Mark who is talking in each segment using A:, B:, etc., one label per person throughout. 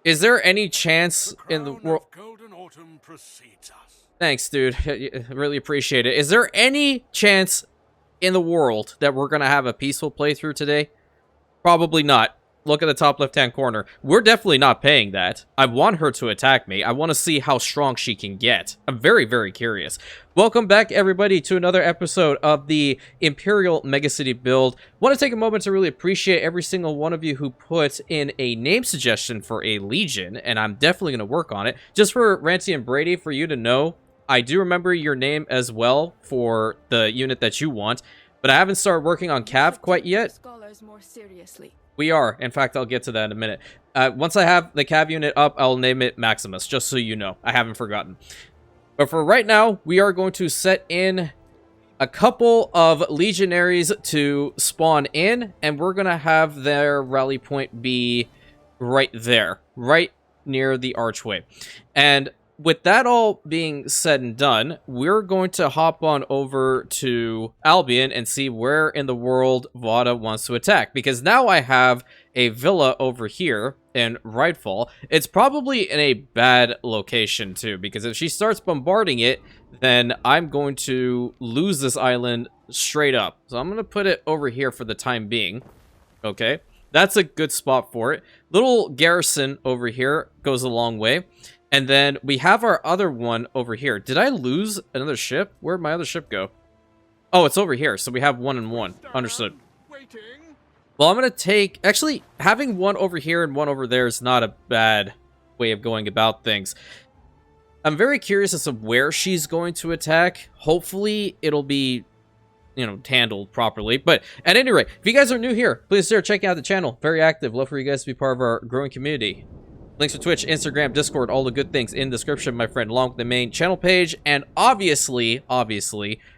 A: Is there any chance in the
B: crown
A: world?
B: of golden autumn precedes us.
A: Thanks, dude. Really appreciate it. Is there any chance in the world that we're gonna have a peaceful playthrough today? Probably not. Look at the top left-hand corner. We're definitely not paying that. I want her to attack me. I want to see how strong she can get. I'm very, very curious. Welcome back, everybody, to another episode of the Imperial Megacity build. Want to take a moment to really appreciate every single one of you who put in a name suggestion for a Legion, and I'm definitely going to work on it. Just for Rantian Brady, for you to know, I do remember your name as well for the unit that you want, but I haven't started working on Cav quite yet.
C: Scholars more seriously.
A: We are. In fact, I'll get to that in a minute. Once I have the Cav unit up, I'll name it Maximus, just so you know. I haven't forgotten. But for right now, we are going to set in a couple of legionaries to spawn in, and we're going to have their rally point be right there, right near the archway. And with that all being said and done, we're going to hop on over to Albion and see where in the world Vada wants to attack. Because now I have a villa over here in Rightfall. It's probably in a bad location too, because if she starts bombarding it, then I'm going to lose this island straight up. So I'm going to put it over here for the time being. Okay, that's a good spot for it. Little garrison over here goes a long way. And then we have our other one over here. Did I lose another ship? Where'd my other ship go? Oh, it's over here. So we have 1 and 1. Understood.
B: Waiting.
A: Well, I'm going to take... Actually, having one over here and one over there is not a bad way of going about things. I'm very curious as to where she's going to attack. Hopefully, it'll be, you know, handled properly. But at any rate, if you guys are new here, please start checking out the channel. Very active. Love for you guys to be part of our growing community. Links to Twitch, Instagram, Discord, all the good things in the description, my friend, along with the main channel page. And obviously,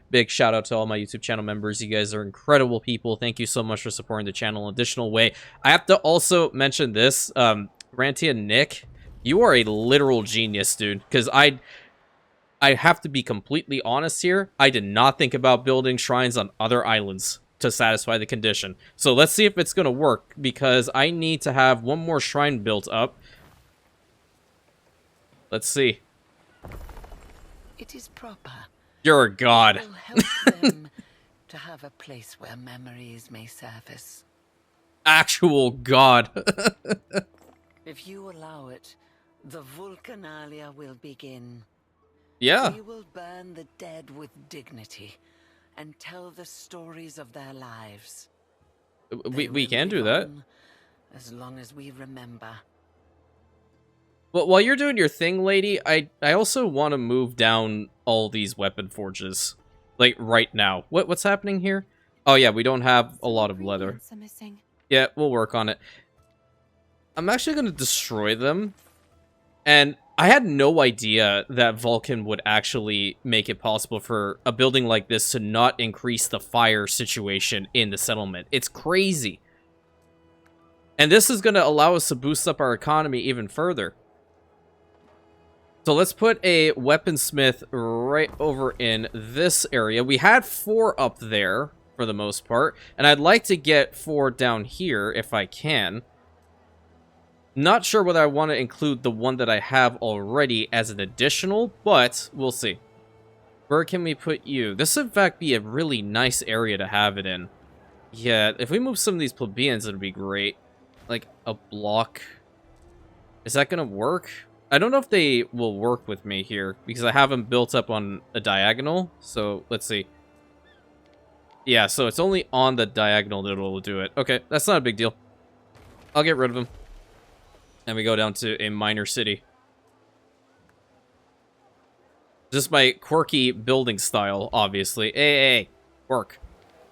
A: big shout out to all my YouTube channel members. You guys are incredible people. Thank you so much for supporting the channel in an additional way. I have to also mention this, Rantian Nick, you are a literal genius, dude. Because I have to be completely honest here. I did not think about building shrines on other islands to satisfy the condition. So let's see if it's going to work, because I need to have one more shrine built up. Let's see.
D: It is proper.
A: You're a god.
D: It will help them to have a place where memories may surface.
A: Actual god.
D: If you allow it, the Vulcanalia will begin.
A: Yeah.
D: We will burn the dead with dignity and tell the stories of their lives.
A: We can do that.
D: As long as we remember.
A: Well, while you're doing your thing, lady, I also want to move down all these weapon forges. Like, right now. What's happening here? Oh, yeah, we don't have a lot of leather.
C: Ingredients are missing.
A: Yeah, we'll work on it. I'm actually going to destroy them. And I had no idea that Vulcan would actually make it possible for a building like this to not increase the fire situation in the settlement. It's crazy. And this is going to allow us to boost up our economy even further. So let's put a weaponsmith right over in this area. We had 4 up there for the most part, and I'd like to get 4 down here if I can. Not sure whether I want to include the one that I have already as an additional, but we'll see. Where can we put you? This would in fact be a really nice area to have it in. Yeah, if we move some of these plebeians, it'd be great. Like a block. Is that gonna work? I don't know if they will work with me here, because I have them built up on a diagonal. So, let's see. Yeah, so it's only on the diagonal that it'll do it. Okay, that's not a big deal. I'll get rid of them. And we go down to a minor city. Just my quirky building style, obviously. Hey, work.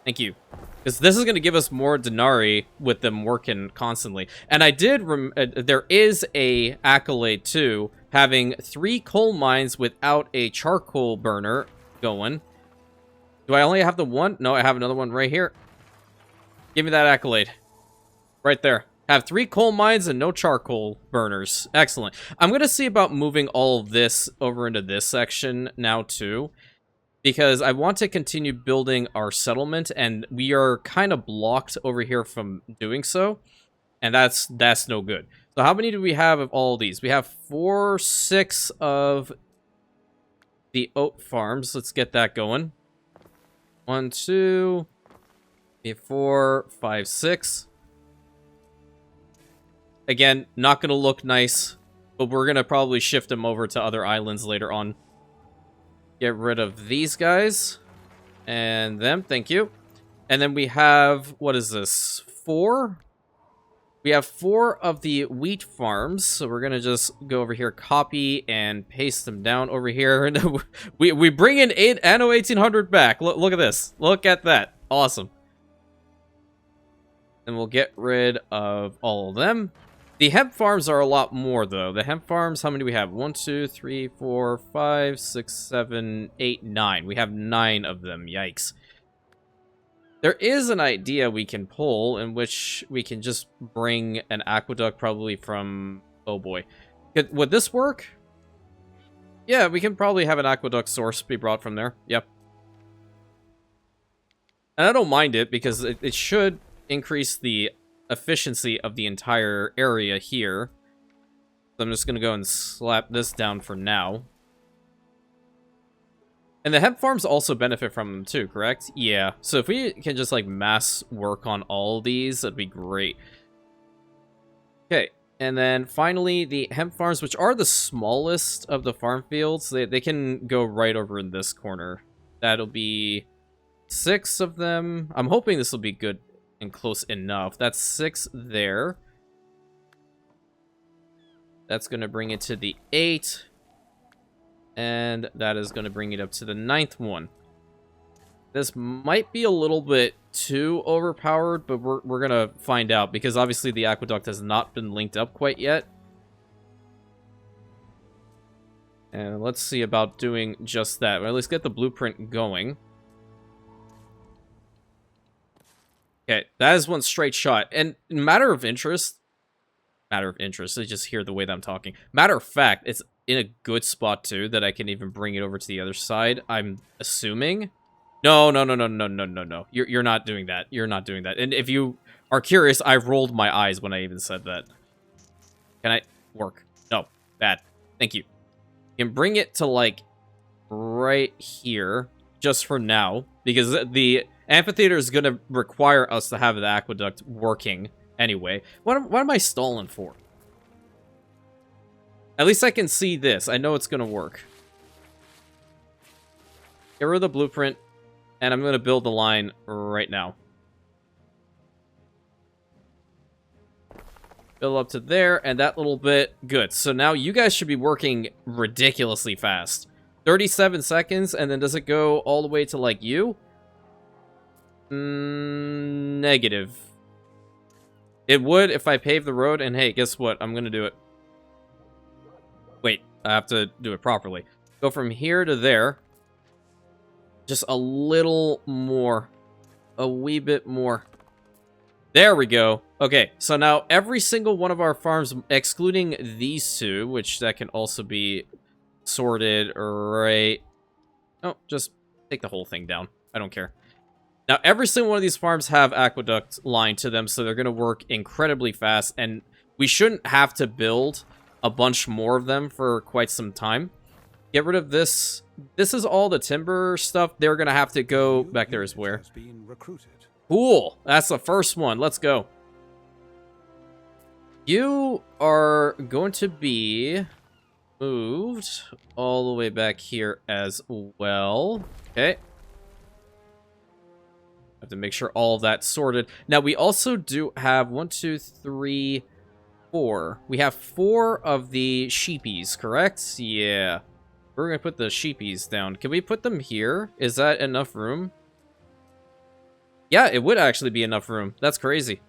A: Thank you. Because this is going to give us more denarii with them working constantly. And I did, there is a accolade too, having 3 coal mines without a charcoal burner going. Do I only have the one? No, I have another one right here. Give me that accolade. Right there. Have 3 coal mines and no charcoal burners. Excellent. I'm going to see about moving all of this over into this section now too, because I want to continue building our settlement, and we are kind of blocked over here from doing so, and that's no good. So how many do we have of all of these? We have 6 of the oat farms. Let's get that going. 1, 2, 3, 4, 5, 6. Again, not going to look nice, but we're going to probably shift them over to other islands later on. Get rid of these guys. And them, thank you. And then we have, what is this, 4? We have 4 of the wheat farms, so we're going to just go over here, copy, and paste them down over here. we bring in Anno 1800 back. Look at this. Look at that. Awesome. And we'll get rid of all of them. The hemp farms are a lot more, though. The hemp farms, how many do we have? 1, 2, 3, 4, 5, 6, 7, 8, 9. We have 9 of them. Yikes. There is an idea we can pull in which we can just bring an aqueduct probably from... Oh, boy. Would this work? Yeah, we can probably have an aqueduct source be brought from there. Yep. And I don't mind it because it should increase the efficiency of the entire area here. So I'm just going to go and slap this down for now. And the hemp farms also benefit from them too, correct? Yeah. So if we can just like mass work on all these, that'd be great. Okay. And then finally, the hemp farms, which are the smallest of the farm fields, they can go right over in this corner. That'll be 6 of them. I'm hoping this will be good and close enough. That's 6 there. That's going to bring it to the 8. And that is going to bring it up to the 9th one. This might be a little bit too overpowered, but we're going to find out. Because obviously the aqueduct has not been linked up quite yet. And let's see about doing just that. Well, let's get the blueprint going. Okay, that is one straight shot. And matter of interest, I just hear the way that I'm talking. Matter of fact, it's in a good spot too that I can even bring it over to the other side. I'm assuming. No. You're not doing that. You're not doing that. And if you are curious, I rolled my eyes when I even said that. Can I work? No, bad. Thank you. You can bring it to like right here just for now because the amphitheater is going to require us to have the aqueduct working anyway. What am I stalling for? At least I can see this. I know it's going to work. Get rid of the blueprint, and I'm going to build the line right now. Build up to there, and that little bit. Good. So now you guys should be working ridiculously fast. 37 seconds, and then does it go all the way to, like, you? Negative. It would if I paved the road, and hey, guess what? I'm going to do it. Wait, I have to do it properly. Go from here to there. Just a little more. A wee bit more. There we go. Okay, so now every single one of our farms, excluding these 2, which that can also be sorted right... Oh, just take the whole thing down. I don't care. Now, every single one of these farms have aqueduct line to them, so they're going to work incredibly fast, and we shouldn't have to build a bunch more of them for quite some time. Get rid of this. This is all the timber stuff. They're going to have to go back there as where. Cool. That's the first one. Let's go. You are going to be moved all the way back here as well. Okay. Have to make sure all of that's sorted. Now, we also do have 1, 2, 3, 4. We have 4 of the sheepies, correct? Yeah. We're going to put the sheepies down. Can we put them here? Is that enough room? Yeah, it would actually be enough room. That's crazy.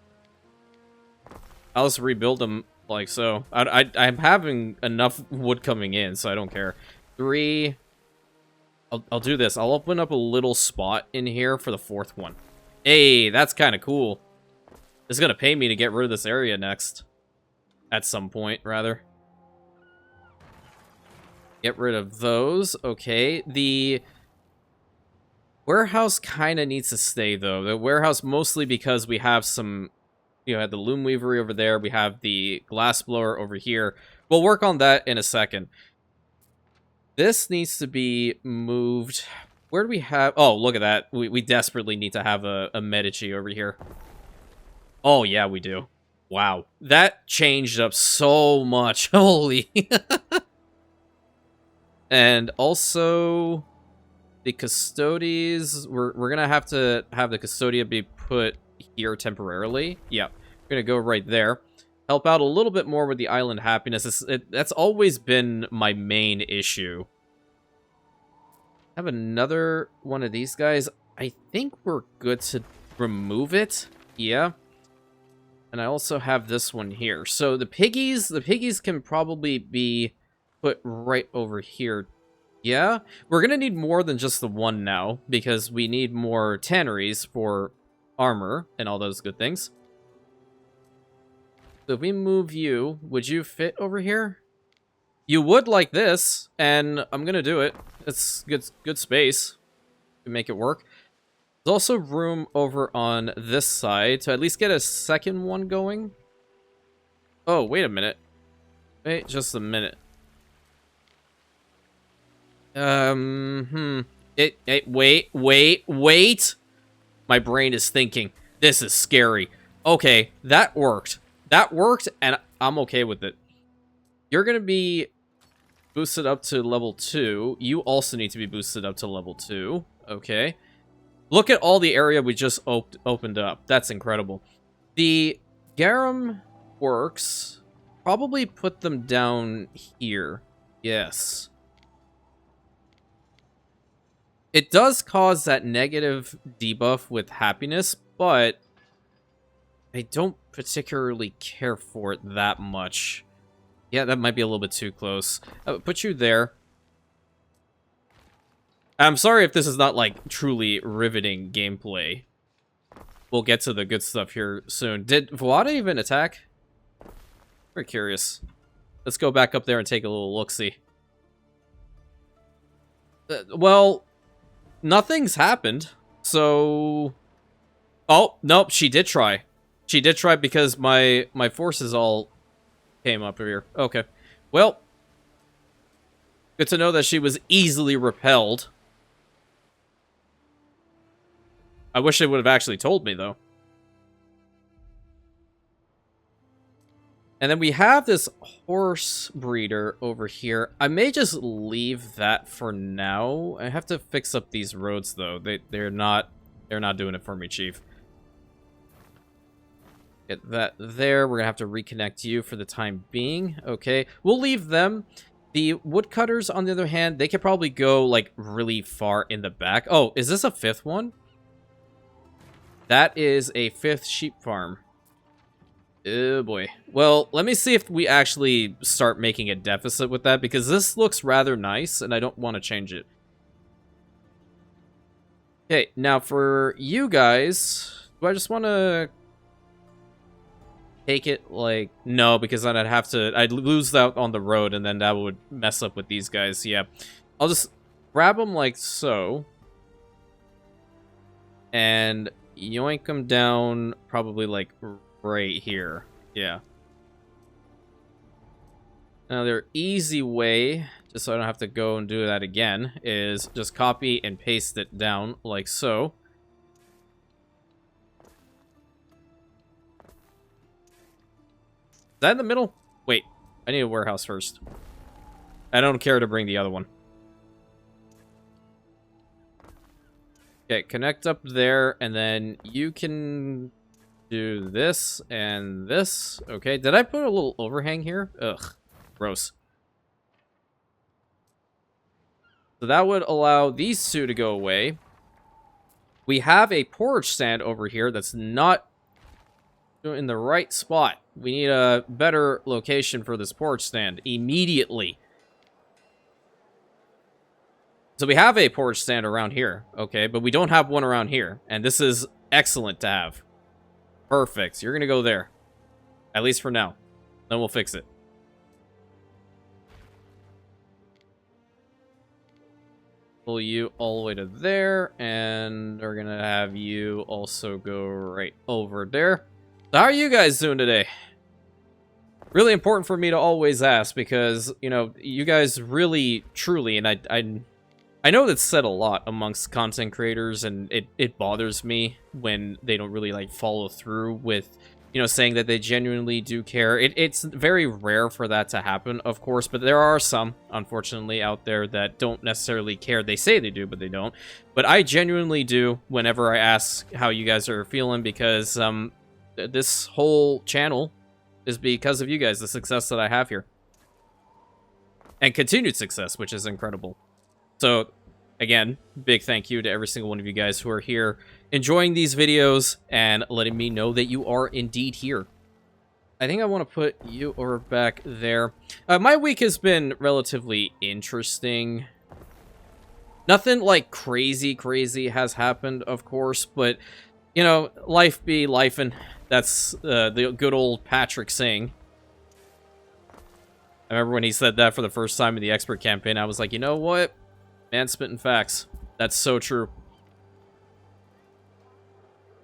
A: I'll just rebuild them like so. I'm having enough wood coming in, so I don't care. 3. I'll do this. I'll open up a little spot in here for the 4th one. Hey, that's kind of cool. It's going to pay me to get rid of this area next. At some point, rather. Get rid of those. Okay, the warehouse kind of needs to stay, though. The warehouse mostly because we have some, You had the loom weavery over there. We have the glass blower over here. We'll work on that in a second. This needs to be moved. Where do we have... Oh, look at that. We desperately need to have a Medici over here. Oh, yeah, we do. Wow. That changed up so much. Holy. And also... The Custodes... We're gonna have to have the Custodia be put here temporarily. Yeah. We're gonna go right there. Help out a little bit more with the island happiness. That's always been my main issue. Have another one of these guys. I think we're good to remove it. Yeah. And I also have this one here. So the piggies can probably be put right over here. Yeah. We're going to need more than just the one now, because we need more tanneries for armor and all those good things. So if we move you, would you fit over here? You would like this, and I'm gonna do it. It's good space to make it work. There's also room over on this side to at least get a second one going. Oh, wait a minute. Wait just a minute. Wait. My brain is thinking. This is scary. Okay, that worked. That worked, and I'm okay with it. You're gonna be boosted up to level 2. You also need to be boosted up to level 2. Okay. Look at all the area we just opened up. That's incredible. The garum works. Probably put them down here. Yes. It does cause that negative debuff with happiness, but I don't particularly care for it that much. Yeah, that might be a little bit too close. Put you there. I'm sorry if this is not, like, truly riveting gameplay. We'll get to the good stuff here soon. Did Vuada even attack? Very curious. Let's go back up there and take a little look-see. Well, nothing's happened, so... Oh, nope, she did try. She did try because my forces all came up here. Okay. Well, good to know that she was easily repelled. I wish they would have actually told me, though. And then we have this horse breeder over here. I may just leave that for now. I have to fix up these roads, though. They're not doing it for me, Chief. Get that there. We're gonna have to reconnect you for the time being. Okay, we'll leave them. The woodcutters, on the other hand, they could probably go, like, really far in the back. Oh, is this a 5th one? That is a 5th sheep farm. Oh, boy. Well, let me see if we actually start making a deficit with that, because this looks rather nice, and I don't want to change it. Okay, now for you guys, do I just want to... take it, like... No, because then I'd lose out on the road, and then that would mess up with these guys. Yeah. I'll just grab them like so. And yoink them down probably, like, right here. Yeah. Now, their easy way, just so I don't have to go and do that again, is just copy and paste it down like so. Is that in the middle? Wait, I need a warehouse first. I don't care to bring the other one. Okay, connect up there, and then you can do this and this. Okay, did I put a little overhang here? Ugh, gross. So that would allow these two to go away. We have a porridge stand over here that's not in the right spot. We need a better location for this porridge stand immediately. So we have a porridge stand around here, okay, but we don't have one around here, and this is excellent to have. Perfect. You're gonna go there, at least for now. Then we'll fix it. Pull you all the way to there, and we're gonna have you also go right over there. How are you guys doing today? Really important for me to always ask because, you know, you guys really, truly, and I know that's said a lot amongst content creators, and it bothers me when they don't really, like, follow through with, you know, saying that they genuinely do care. It's very rare for that to happen, of course, but there are some, unfortunately, out there that don't necessarily care. They say they do, but they don't. But I genuinely do whenever I ask how you guys are feeling, because this whole channel is because of you guys, the success that I have here. And continued success, which is incredible. So, again, big thank you to every single one of you guys who are here, enjoying these videos, and letting me know that you are indeed here. I think I want to put you over back there. My week has been relatively interesting. Nothing, like, crazy has happened, of course, but, you know, life be lifin'. That's the good old Patrick saying. I remember when he said that for the first time in the expert campaign, I was like, you know what? Man, spitting facts. That's so true.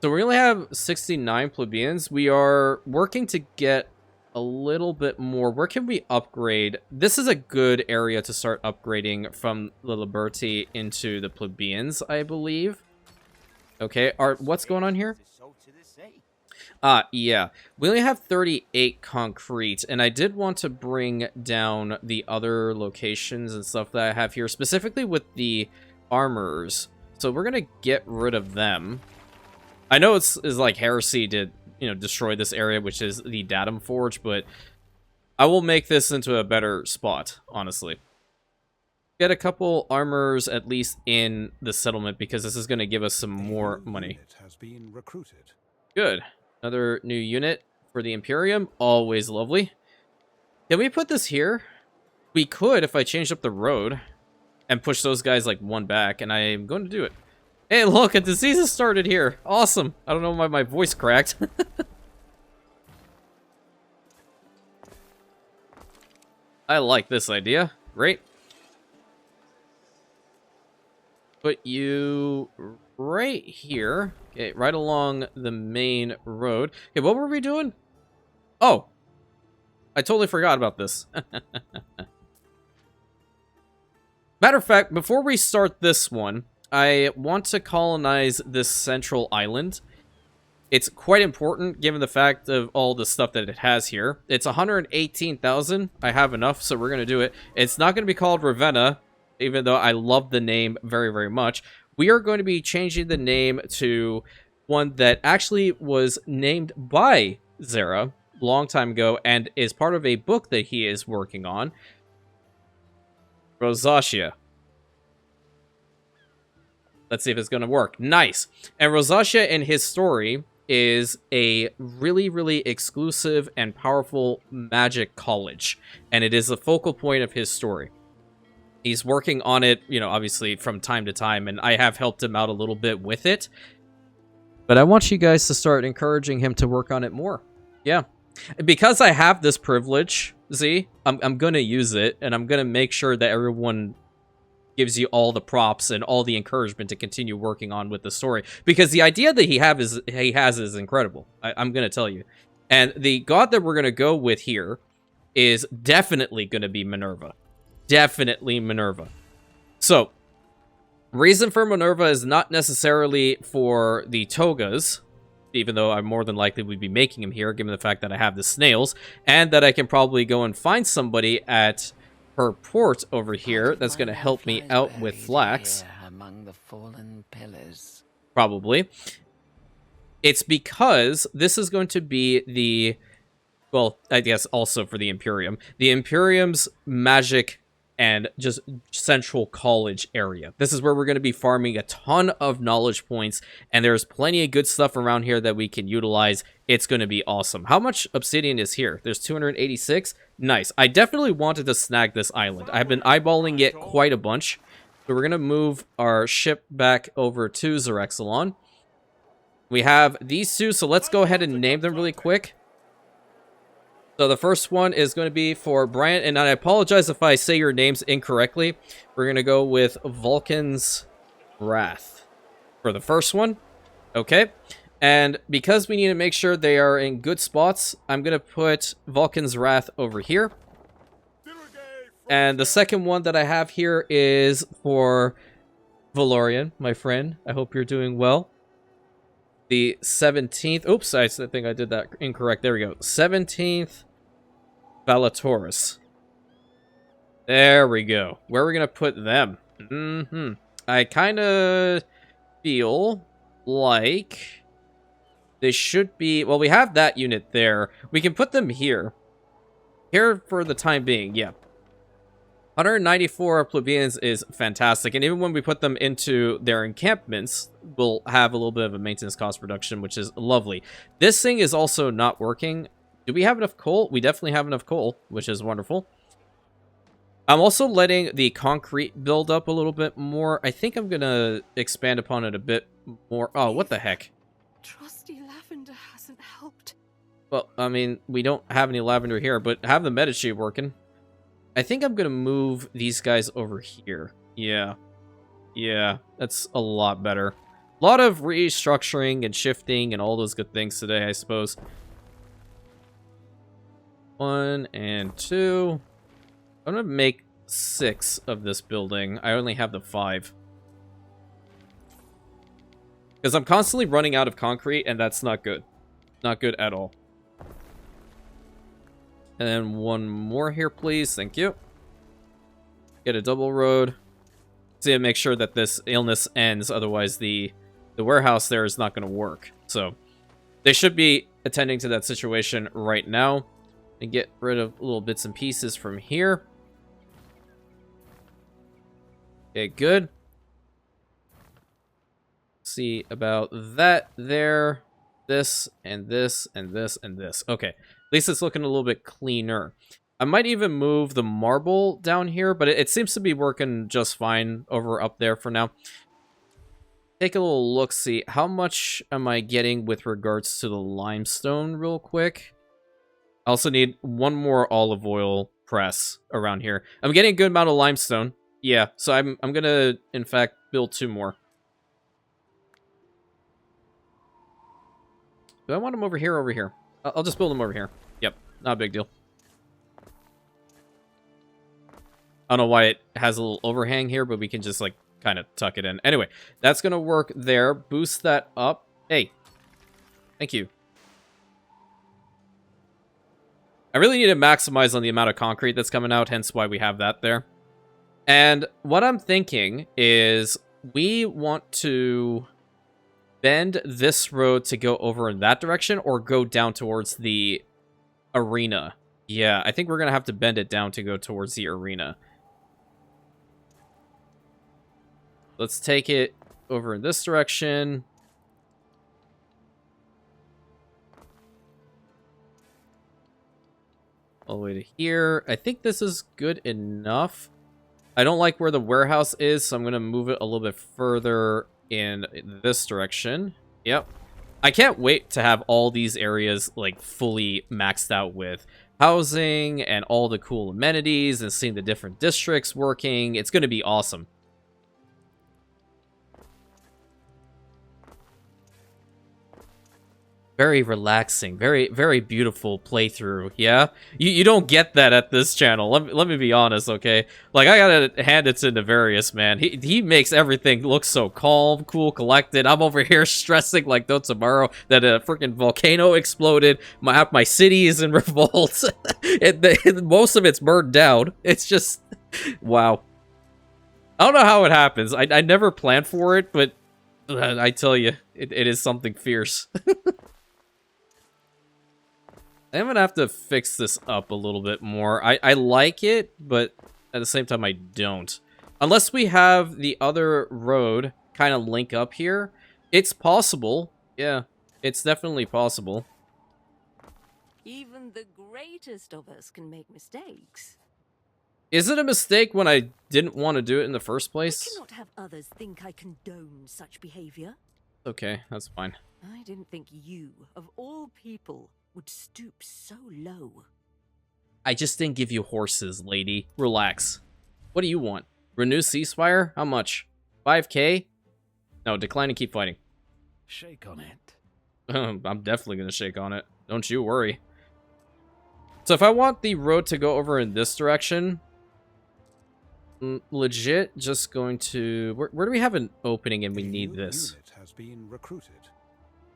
A: So we only have 69 plebeians. We are working to get a little bit more. Where can we upgrade? This is a good area to start upgrading from the Liberty into the plebeians, I believe. Okay, what's going on here? Yeah. We only have 38 concrete, and I did want to bring down the other locations and stuff that I have here, specifically with the armorers. So we're gonna get rid of them. I know it's like heresy to, you know, destroy this area, which is the Datum Forge, but I will make this into a better spot, honestly. Get a couple armors at least in the settlement, because this is gonna give us some more money. Good. Another new unit for the Imperium. Always lovely. Can we put this here? We could if I changed up the road and push those guys like one back, and I am going to do it. Hey, look, a disease has started here. Awesome. I don't know why my voice cracked. I like this idea. Great. Put you right here. Okay, right along the main road. Okay, what were we doing? Oh, I totally forgot about this. Matter of fact, before we start this one, I want to colonize this central island. It's quite important, given the fact of all the stuff that it has here. It's 118,000. I have enough, so we're going to do it. It's not going to be called Ravenna, even though I love the name very, very much. We are going to be changing the name to one that actually was named by Zera a long time ago and is part of a book that he is working on. Ros'axia. Let's see if it's going to work. Nice. And Ros'axia in his story is a really, really exclusive and powerful magic college. And it is the focal point of his story. He's working on it, you know, obviously from time to time, and I have helped him out a little bit with it. But I want you guys to start encouraging him to work on it more. Yeah. Because I have this privilege, Z, I'm going to use it, and I'm going to make sure that everyone gives you all the props and all the encouragement to continue working on with the story. Because the idea that he has is incredible. I'm going to tell you. And the god that we're going to go with here is definitely going to be Minerva. Definitely Minerva. So, reason for Minerva is not necessarily for the togas, even though I more than likely would be making him here, given the fact that I have the snails, and that I can probably go and find somebody at her port over here that's going to help me out with flax.
D: Among the fallen pillars.
A: Probably. It's because this is going to be the, well, I guess also for the Imperium. The Imperium's magic and just central college area. This is where we're going to be farming a ton of knowledge points, and there's plenty of good stuff around here that we can utilize. It's going to be awesome. How much obsidian is here? There's 286. Nice. I definitely wanted to snag this island. I've been eyeballing it quite a bunch. So we're going to move our ship back over to Zerexalon. We have these two, so let's go ahead and name them really quick. So the first one is going to be for Brian, and I apologize if I say your names incorrectly. We're going to go with Vulcan's Wrath for the first one. Okay. And because we need to make sure they are in good spots, I'm going to put Vulcan's Wrath over here. And the second one that I have here is for Valorian, my friend. I hope you're doing well. The 17th... Oops, I think I did that incorrect. There we go. 17th Valatoris. There we go. Where are we going to put them? I kind of feel like they should be... Well, we have that unit there. We can put them here. Here for the time being, yeah. 194 plebeians is fantastic, and even when we put them into their encampments, we'll have a little bit of a maintenance cost reduction, which is lovely. This thing is also not working. Do we have enough coal? We definitely have enough coal, which is wonderful. I'm also letting the concrete build up a little bit more. I think I'm going to expand upon it a bit more. Oh, what the heck?
C: Trusty lavender hasn't helped.
A: Well, I mean, we don't have any lavender here, but have the meta sheet working. I think I'm going to move these guys over here. Yeah. Yeah, that's a lot better. A lot of restructuring and shifting and all those good things today, I suppose. 1 and 2. I'm going to make 6 of this building. I only have the 5. Because I'm constantly running out of concrete, and that's not good. Not good at all. And then 1 more here, please. Thank you. Get a double road. See, to make sure that this illness ends. Otherwise, the warehouse there is not going to work. So, they should be attending to that situation right now. And get rid of little bits and pieces from here. Okay, good. See about that there. This, and this, and this, and this. Okay. At least it's looking a little bit cleaner. I might even move the marble down here, but it seems to be working just fine over up there for now. Take a little look, see how much am I getting with regards to the limestone real quick. I also need 1 more olive oil press around here. I'm getting a good amount of limestone. Yeah, so I'm gonna, in fact, build 2 more. Do I want them over here or over here? I'll just build them over here. Yep, not a big deal. I don't know why it has a little overhang here, but we can just, like, kind of tuck it in. Anyway, that's going to work there. Boost that up. Hey. Thank you. I really need to maximize on the amount of concrete that's coming out, hence why we have that there. And what I'm thinking is we want to bend this road to go over in that direction or go down towards the arena. Yeah, I think we're going to have to bend it down to go towards the arena. Let's take it over in this direction. All the way to here. I think this is good enough. I don't like where the warehouse is, so I'm going to move it a little bit further in this direction. Yep. I can't wait to have all these areas like fully maxed out with housing and all the cool amenities and seeing the different districts working. It's going to be awesome. Very relaxing, very, very beautiful playthrough, yeah? You don't get that at this channel, let me be honest, okay? Like, I gotta hand it to Nefarious, man. He makes everything look so calm, cool, collected. I'm over here stressing like no tomorrow that a freaking volcano exploded. My city is in revolt. Most of it's burned down. It's just, wow. I don't know how it happens. I never planned for it, but I tell you, it is something fierce. I'm gonna have to fix this up a little bit more. I like it, but at the same time I don't. Unless we have the other road kind of link up here. It's possible. Yeah, it's definitely possible.
E: Even the greatest of us can make mistakes.
A: Is it a mistake when I didn't want to do it in the first
E: I
A: place?
E: cannot have others think I condone such behavior.
A: Okay, that's fine.
E: I didn't think you, of all people, would stoop so low.
A: I just didn't give you horses, lady. Relax. What do you want? Renew ceasefire? How much? 5K? No, decline and keep fighting.
B: Shake on it.
A: I'm definitely going to shake on it. Don't you worry. So if I want the road to go over in this direction, legit just going to... Where do we have an opening and we need this?
B: Unit has been recruited.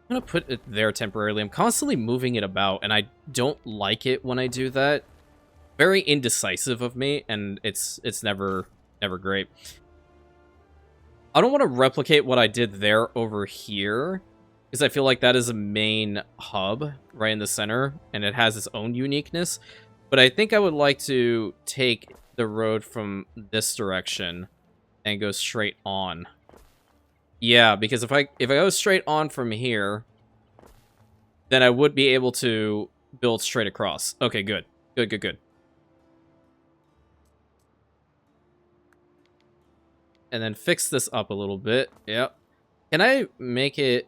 A: I'm going to put it there temporarily. I'm constantly moving it about, and I don't like it when I do that. Very indecisive of me, and it's never great. I don't want to replicate what I did there over here, because I feel like that is a main hub right in the center, and it has its own uniqueness. But I think I would like to take the road from this direction and go straight on. Yeah, because if I go straight on from here, then I would be able to build straight across. Okay, good. Good. And then fix this up a little bit. Yep. Can I make it...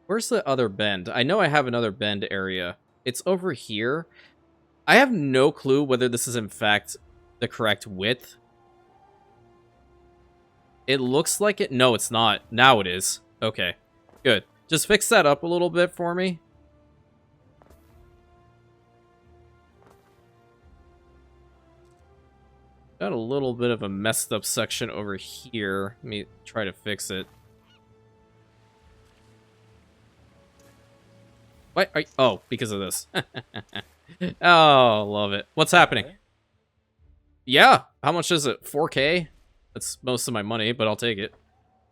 A: Where's the other bend? I know I have another bend area. It's over here. I have no clue whether this is in fact the correct width. It looks like it. No, it's not. Now it is. Okay, good. Just fix that up a little bit for me. Got a little bit of a messed up section over here. Let me try to fix it. What? Oh, because of this. Oh, love it. What's happening? Yeah. How much is it? 4K? That's most of my money, but I'll take it.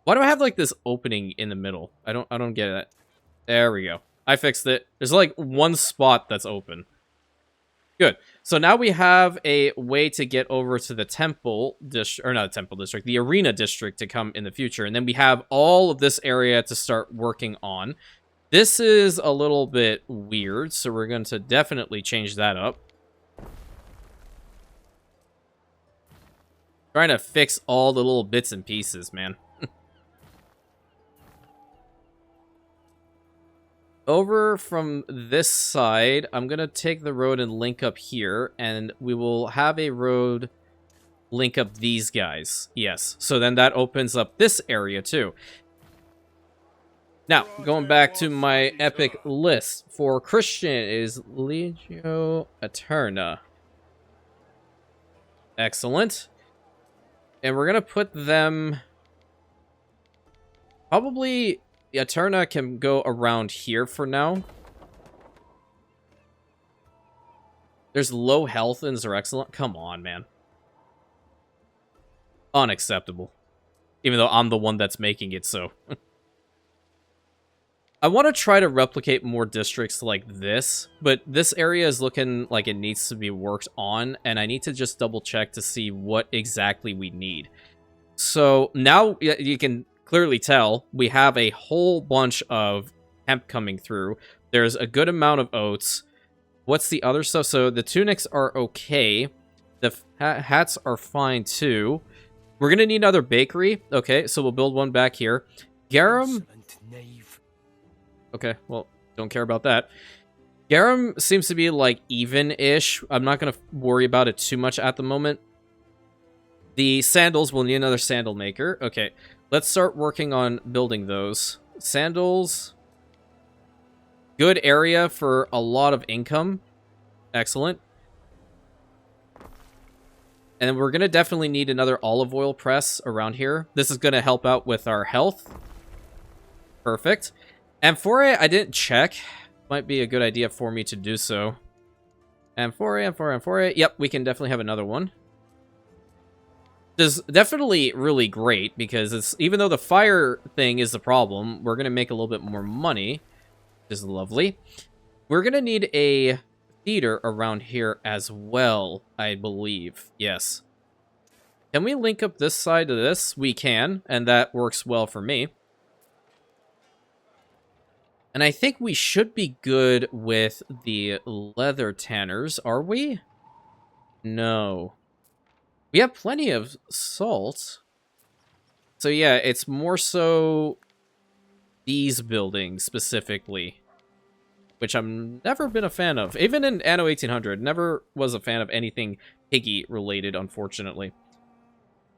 A: Why do I have like this opening in the middle? I don't get it. There we go. I fixed it. There's like one spot that's open. Good. So now we have a way to get over to the temple district, or not the temple district, the arena district to come in the future. And then we have all of this area to start working on. This is a little bit weird, so we're going to definitely change that up. Trying to fix all the little bits and pieces, man. Over from this side, I'm going to take the road and link up here, and we will have a road link up these guys. Yes, so then that opens up this area too. Now, going back to my epic list, for Christian is Legio Eterna. Excellent. And we're going to put them... Probably Eterna can go around here for now. There's low health in Zerexcellent. Come on, man. Unacceptable. Even though I'm the one that's making it so. I want to try to replicate more districts like this, but this area is looking like it needs to be worked on, and I need to just double check to see what exactly we need. So now you can clearly tell we have a whole bunch of hemp coming through. There's a good amount of oats. What's the other stuff? So the tunics are okay. The hats are fine too. We're going to need another bakery. Okay, so we'll build one back here. Garum... Okay, well, don't care about that. Garum seems to be, like, even-ish. I'm not going to worry about it too much at the moment. The sandals, we'll need another sandal maker. Okay, let's start working on building those. Sandals. Good area for a lot of income. Excellent. And then we're going to definitely need another olive oil press around here. This is going to help out with our health. Perfect. Amphora, I didn't check. Might be a good idea for me to do so. Amphora. Yep, we can definitely have another one. This is definitely really great because it's, even though the fire thing is the problem, we're going to make a little bit more money, which is lovely. We're going to need a theater around here as well, I believe. Yes. Can we link up this side to this? We can, and that works well for me. And I think we should be good with the leather tanners, are we? No. We have plenty of salt. So yeah, it's more so these buildings specifically, which I've never been a fan of. Even in Anno 1800, never was a fan of anything piggy related, unfortunately.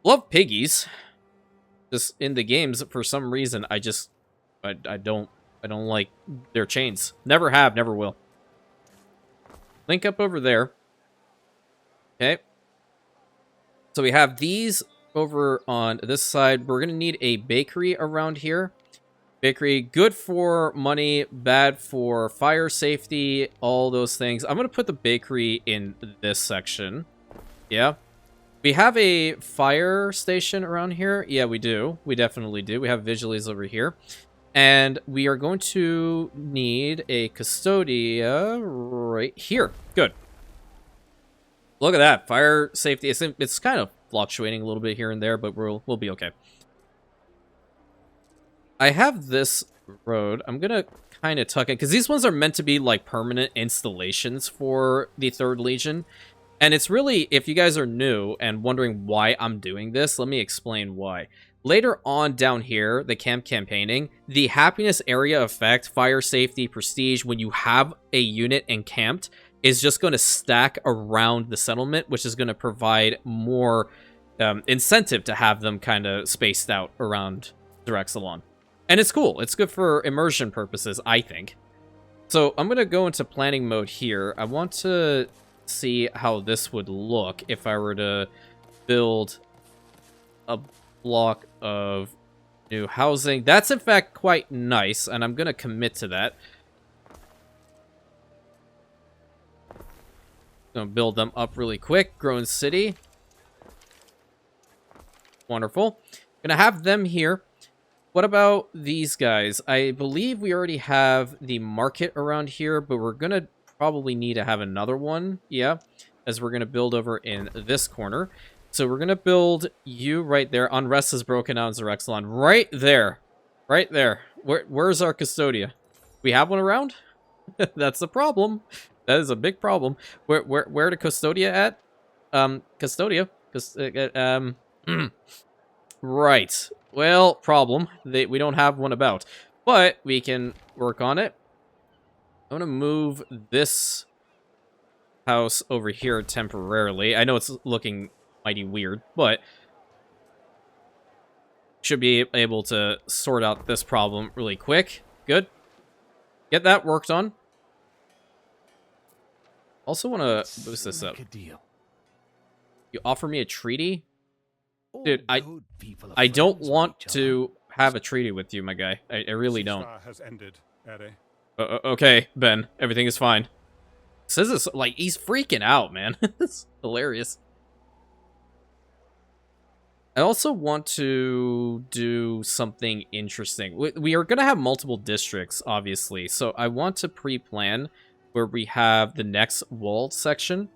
A: Love piggies. Just in the games, for some reason, I just I don't like their chains. Never have, never will. Link up over there. Okay. So we have these over on this side. We're going to need a bakery around here. Bakery, good for money, bad for fire safety, all those things. I'm going to put the bakery in this section. Yeah. We have a fire station around here. Yeah, we do. We definitely do. We have Vigilies over here. And we are going to need a Custodia right here. Good. Look at that. Fire safety. It's kind of fluctuating a little bit here and there, but we'll be okay. I have this road. I'm going to kind of tuck in, because these ones are meant to be like permanent installations for the 3rd Legion. And it's really, if you guys are new and wondering why I'm doing this, let me explain why. Later on down here, the camp campaigning, the happiness area effect, fire safety, prestige, when you have a unit encamped, is just going to stack around the settlement, which is going to provide more incentive to have them kind of spaced out around Ros'axia. And it's cool. It's good for immersion purposes, I think. So I'm going to go into planning mode here. I want to see how this would look if I were to build a block of new housing. That's in fact quite nice, and I'm going to commit to that. Gonna build them up really quick. Growing city. Wonderful. Gonna have them here. What about these guys? I believe we already have the market around here, but we're gonna probably need to have another one. Yeah, as we're gonna build over in this corner. So we're gonna build you right there. Unrest has broken out in Ros'axia. Right there. Right there. Where's our Custodia? We have one around? That's the problem. That is a big problem. Where the Custodia at? Custodia. Right. Well, problem. We don't have one about. But we can work on it. I'm gonna move this house over here temporarily. I know it's looking mighty weird, but should be able to sort out this problem really quick. Good. Get that worked on. Also want to boost this up. You offer me a treaty? Dude, I don't want to have a treaty with you, my guy. I really don't.
B: Has ended,
A: okay, Ben. Everything is fine. Says this like he's freaking out, man. It's hilarious. I also want to do something interesting. We are going to have multiple districts, obviously. So I want to pre-plan where we have the next walled section.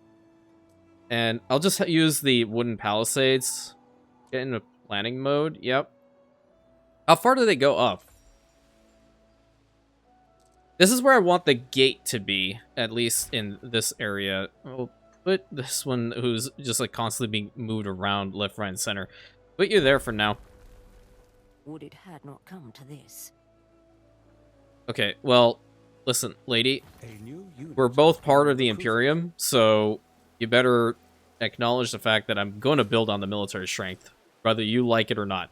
A: And I'll just use the wooden palisades. Get into planning mode. Yep. How far do they go up? This is where I want the gate to be, at least in this area. I'll put this one who's just like constantly being moved around left, right, and center. Put you there for now.
E: Would it had not come to this?
A: Okay, well, listen, lady. We're both part of the Imperium, so you better acknowledge the fact that I'm going to build on the military strength, whether you like it or not.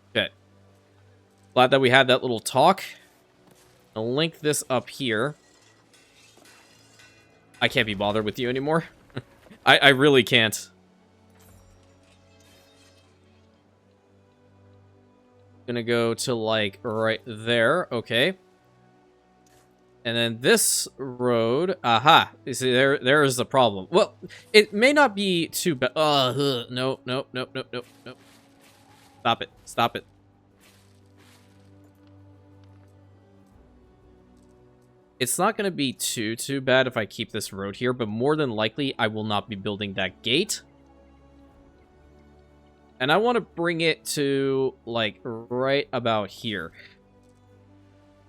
A: Okay. Glad that we had that little talk. I'll link this up here. I can't be bothered with you anymore. I really can't. Gonna go to, like, right there. Okay. And then this road, aha. You see, there is the problem. Well, it may not be too bad. No. Stop it. Stop it. It's not going to be too bad if I keep this road here, but more than likely, I will not be building that gate. And I want to bring it to, like, right about here.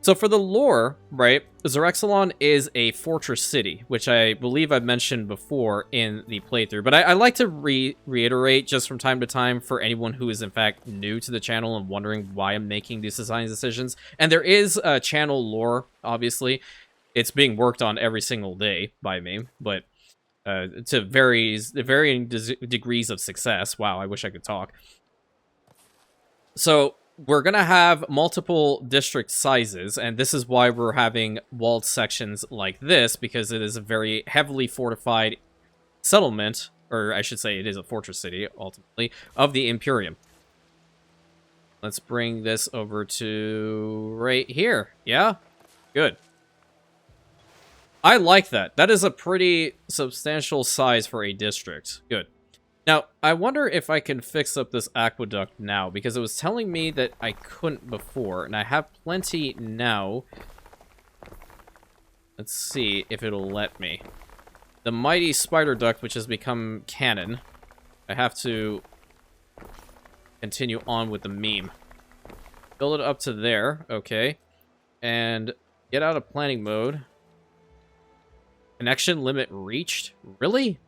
A: So for the lore, right, Ros'axia is a fortress city, which I believe I've mentioned before in the playthrough. But I like to reiterate just from time to time for anyone who is in fact new to the channel and wondering why I'm making these design decisions. And there is channel lore, obviously. It's being worked on every single day by me, but to varying degrees of success. Wow, I wish I could talk. So we're gonna have multiple district sizes, and this is why we're having walled sections like this, because it is a very heavily fortified settlement, or I should say it is a fortress city, ultimately, of the Imperium. Let's bring this over to right here. Yeah? Good. I like that. That is a pretty substantial size for a district. Good. Now, I wonder if I can fix up this aqueduct now, because it was telling me that I couldn't before, and I have plenty now. Let's see if it'll let me. The mighty spider duct, which has become canon. I have to continue on with the meme. Build it up to there, okay. And get out of planning mode. Connection limit reached? Really?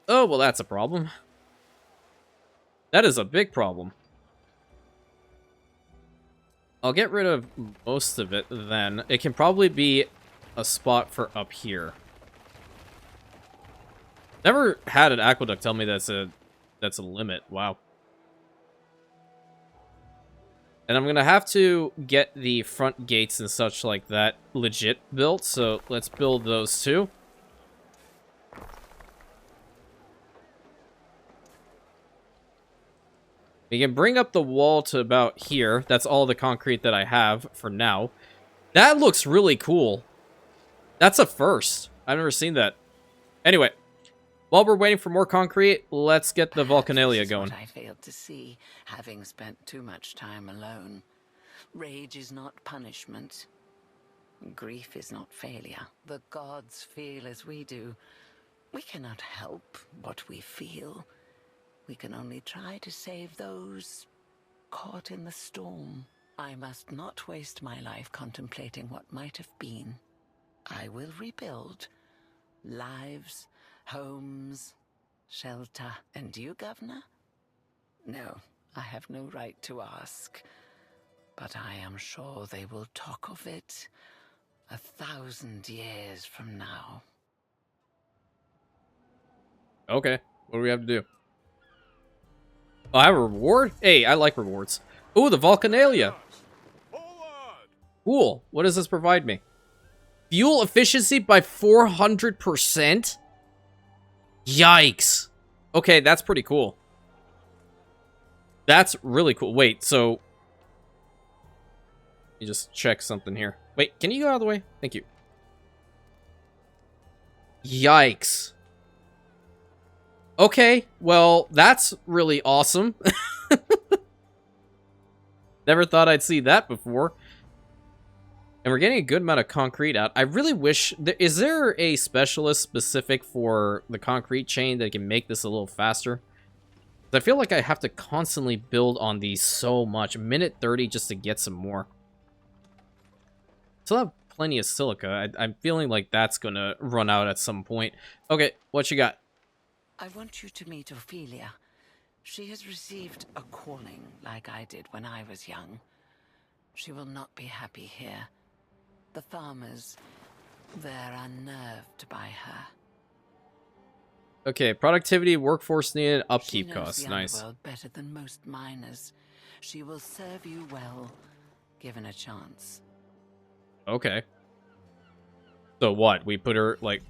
A: Oh, well, that's a problem. That is a big problem. I'll get rid of most of it then. It can probably be a spot for up here. Never had an aqueduct tell me that's a limit. Wow. And I'm gonna have to get the front gates and such like that legit built, so let's build those too. We can bring up the wall to about here. That's all the concrete that I have for now. That looks really cool. That's a first. I've never seen that. Anyway, while we're waiting for more concrete, let's get the Vulcanalia going.
D: What I failed to see, having spent too much time alone. Rage is not punishment. Grief is not failure. The gods feel as we do. We cannot help what we feel. We can only try to save those caught in the storm. I must not waste my life contemplating what might have been. I will rebuild lives, homes, shelter. And you, Governor? No, I have no right to ask. But I am sure they will talk of it 1,000 years from now.
A: Okay, what do we have to do? Oh, I have a reward? Hey, I like rewards. Ooh, the Vulcanalia. Cool. What does this provide me? Fuel efficiency by 400%? Yikes. Okay, that's pretty cool. That's really cool. Wait, so... You just check something here. Wait, can you go out of the way? Thank you. Yikes. Okay, well, that's really awesome. Never thought I'd see that before. And we're getting a good amount of concrete out. I really wish... Is there a specialist specific for the concrete chain that can make this a little faster? I feel like I have to constantly build on these so much. Minute 30 just to get some more. Still have plenty of silica. I'm feeling like that's going to run out at some point. Okay, what you got?
D: I want you to meet Ophelia. She has received a calling like I did when I was young. She will not be happy here. The farmers, they're unnerved by her.
A: Okay, productivity, workforce needed, upkeep costs.
D: She knows
A: Nice.
D: the underworld better than most miners. She will serve you well, given a chance.
A: Okay. So what? We put her, like...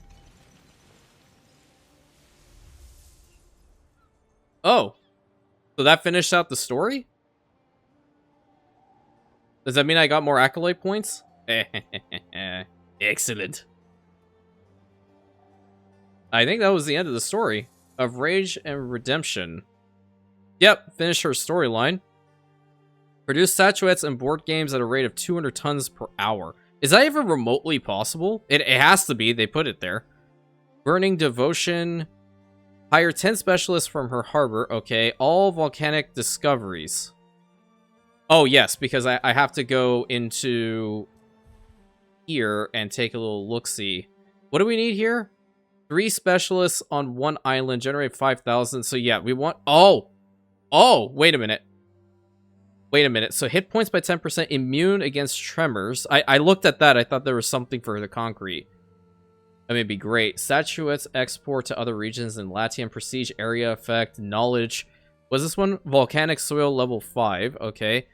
A: Oh. So that finished out the story? Does that mean I got more accolade points? Excellent. I think that was the end of the story. Of Rage and Redemption. Yep, finished her storyline. Produce statuettes and board games at a rate of 200 tons per hour. Is that even remotely possible? It has to be. They put it there. Burning Devotion. Hire 10 specialists from her harbor. Okay. All volcanic discoveries. Oh, yes, because I have to go into here and take a little look-see. What do we need here? 3 specialists on 1 island. Generate 5,000. So, yeah, we want... Oh! Oh! Wait a minute. Wait a minute. So, hit points by 10%. Immune against tremors. I looked at that. I thought there was something for the concrete. That may be great. Statuettes export to other regions in Latium. Prestige, area effect, knowledge. Was this one? Volcanic soil level 5. Okay.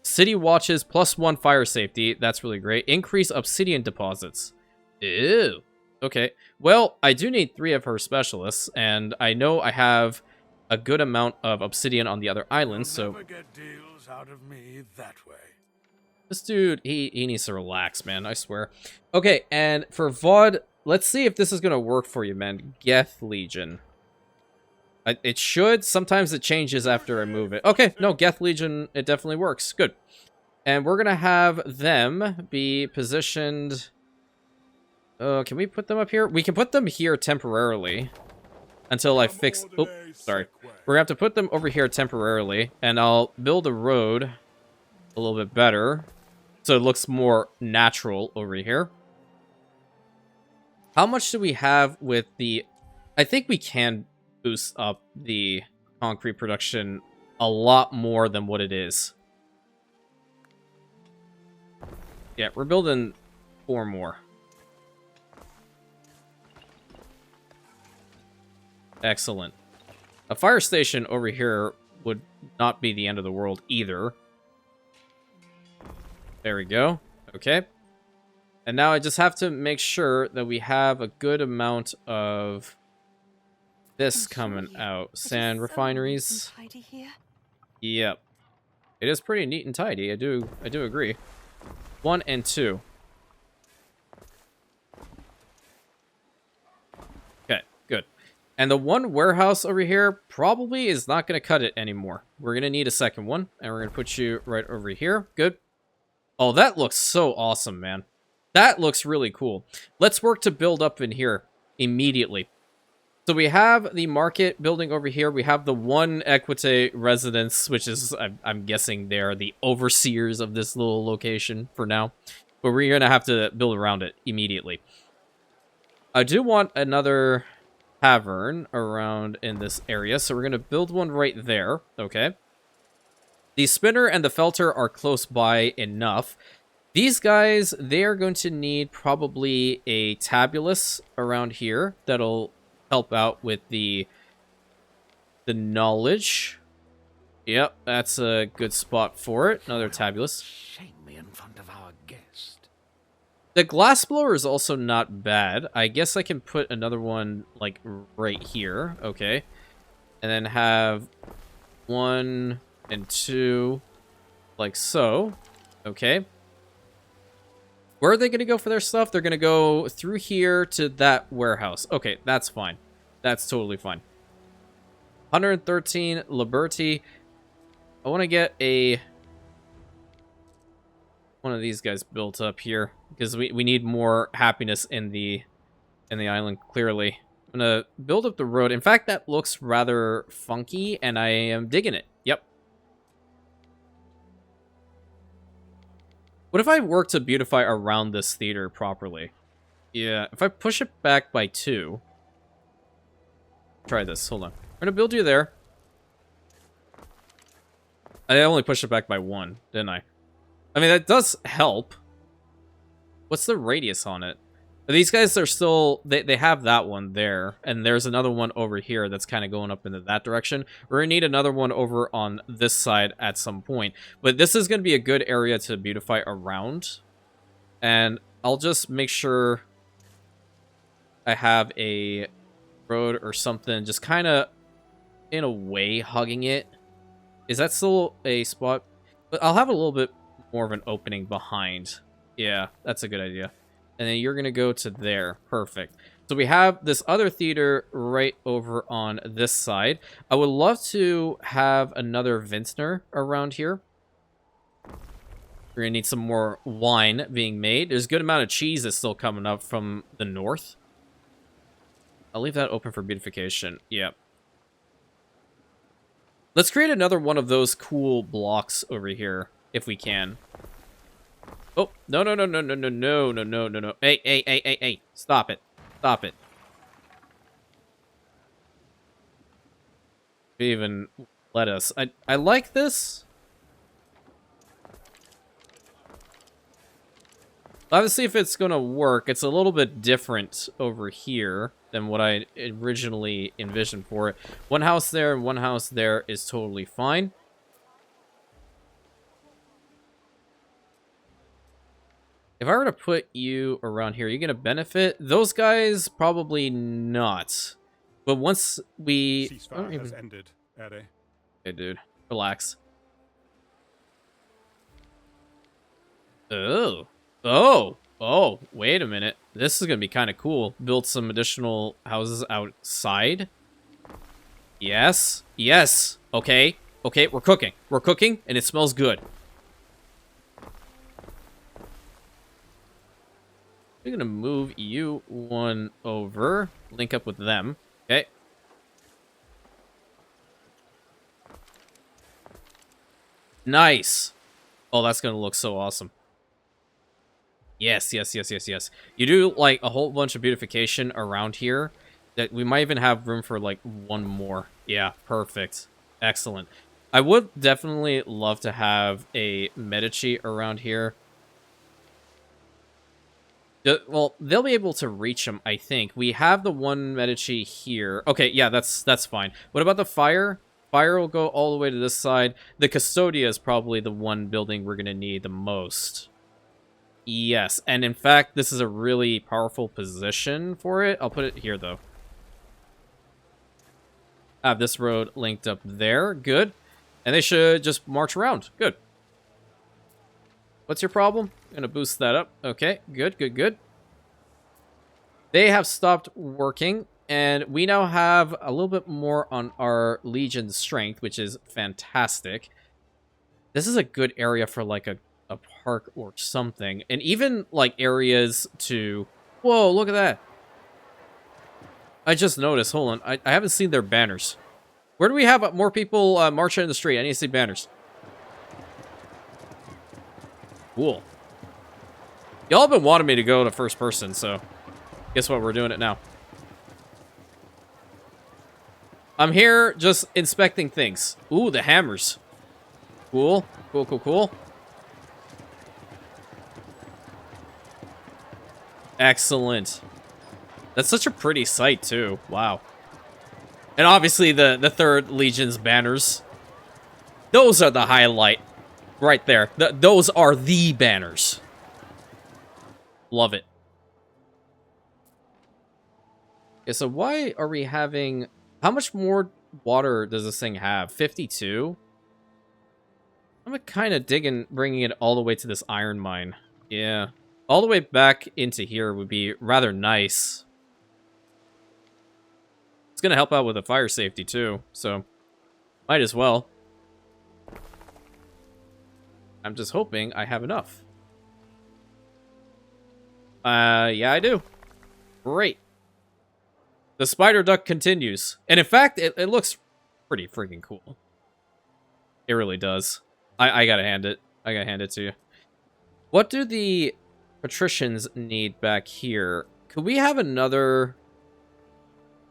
A: City watches +1 fire safety. That's really great. Increase obsidian deposits. Ew. Okay. Well, I do need 3 of her specialists, and I know I have a good amount of obsidian on the other islands, so...
B: Never get deals out of me that way.
A: This dude, he needs to relax, man, I swear. Okay, and for VOD, let's see if this is going to work for you, man. Geth Legion. It should. Sometimes it changes after I move it. Okay, no, Geth Legion, it definitely works. Good. And we're going to have them be positioned... can we put them up here? We can put them here temporarily. Until I fix... Oh, sorry. We're going to have to put them over here temporarily. And I'll build a road a little bit better. So it looks more natural over here. How much do we have with the... I think we can boost up the concrete production a lot more than what it is. Yeah, we're building 4 more. Excellent. A fire station over here would not be the end of the world either. There we go. Okay. And now I just have to make sure that we have a good amount of this coming out. Sand refineries. Yep. It is pretty neat and tidy. I do agree. 1 and 2. Okay, good. And the one warehouse over here probably is not going to cut it anymore. We're going to need a second one, and we're going to put you right over here. Good. Oh, that looks so awesome, man. That looks really cool. Let's work to build up in here immediately. So we have the market building over here. We have the one Equite residence, which is, I'm guessing they're the overseers of this little location for now. But we're going to have to build around it immediately. I do want another tavern around in this area, so we're going to build one right there. Okay. The spinner and the felter are close by enough. These guys, they're going to need probably a tabulus around here that'll help out with the knowledge. Yep, that's a good spot for it. Another tabulus.
B: Shame me in front of our guest.
A: The glassblower is also not bad. I guess I can put another one, like, right here. Okay. And then have 1 and 2, like so. Okay. Where are they going to go for their stuff? They're going to go through here to that warehouse. Okay, that's fine. That's totally fine. 113 Liberty. I want to get one of these guys built up here because we need more happiness in the island, clearly. I'm going to build up the road. In fact, that looks rather funky, and I am digging it. Yep. What if I work to beautify around this theater properly? Yeah, if I push it back by 2. Try this, hold on. I'm gonna build you there. I only pushed it back by 1, didn't I? I mean, that does help. What's the radius on it? These guys are still... They have that one there. And there's another one over here that's kind of going up into that direction. We're going to need another one over on this side at some point. But this is going to be a good area to beautify around. And I'll just make sure I have a road or something just kind of in a way hugging it. Is that still a spot? But I'll have a little bit more of an opening behind. Yeah, that's a good idea. And then you're going to go to there. Perfect. So we have this other theater right over on this side. I would love to have another vintner around here. We're going to need some more wine being made. There's a good amount of cheese that's still coming up from the north. I'll leave that open for beautification. Yep. Let's create another one of those cool blocks over here, if we can. Oh, no. Hey. Stop it. Stop it. Even let us. I like this. Let's see if it's gonna work. It's a little bit different over here than what I originally envisioned for it. One house there and one house there is totally fine. If I were to put you around here, are you gonna benefit? Those guys, probably not. But once we...
F: Ceasefire has ended, Ere.
A: Okay, dude. Relax. Oh. Oh, wait a minute. This is gonna be kind of cool. Build some additional houses outside. Yes. Yes. Okay. Okay, we're cooking. We're cooking, and it smells good. We're gonna move you one over. Link up with them. Okay. Nice. Oh, that's gonna look so awesome. Yes, yes, yes, yes, yes. You do, like, a whole bunch of beautification around here that we might even have room for, like, one more. Yeah, perfect. Excellent. I would definitely love to have a Medici around here. Well, they'll be able to reach them, I think. We have the one Medici here. Okay, yeah, that's fine. What about the fire? Fire will go all the way to this side. The Custodia is probably the one building we're going to need the most. Yes, and in fact, this is a really powerful position for it. I'll put it here, though. I have this road linked up there. Good. And they should just march around. Good. What's your problem? I'm going to boost that up. Okay, good, good, good. They have stopped working, and we now have a little bit more on our Legion strength, which is fantastic. This is a good area for, like, a park or something. And even, like, areas to... Whoa, look at that. I just noticed. Hold on. I haven't seen their banners. Where do we have more people marching in the street? I need to see banners. Cool. Y'all have been wanting me to go to first person, so... Guess what? We're doing it now. I'm here just inspecting things. Ooh, the hammers. Cool. Cool, cool, cool. Excellent. That's such a pretty sight, too. Wow. And obviously the 3rd Legion's banners. Those are the highlight. Right there. Those are the banners. Love it. Okay, so why are we having... How much more water does this thing have? 52? I'm kind of digging bringing it all the way to this iron mine. Yeah. All the way back into here would be rather nice. It's going to help out with the fire safety, too. So, might as well. I'm just hoping I have enough. Yeah, I do. Great. The spider duck continues. And in fact, it looks pretty freaking cool. It really does. I gotta hand it. I gotta hand it to you. What do the patricians need back here? Could we have another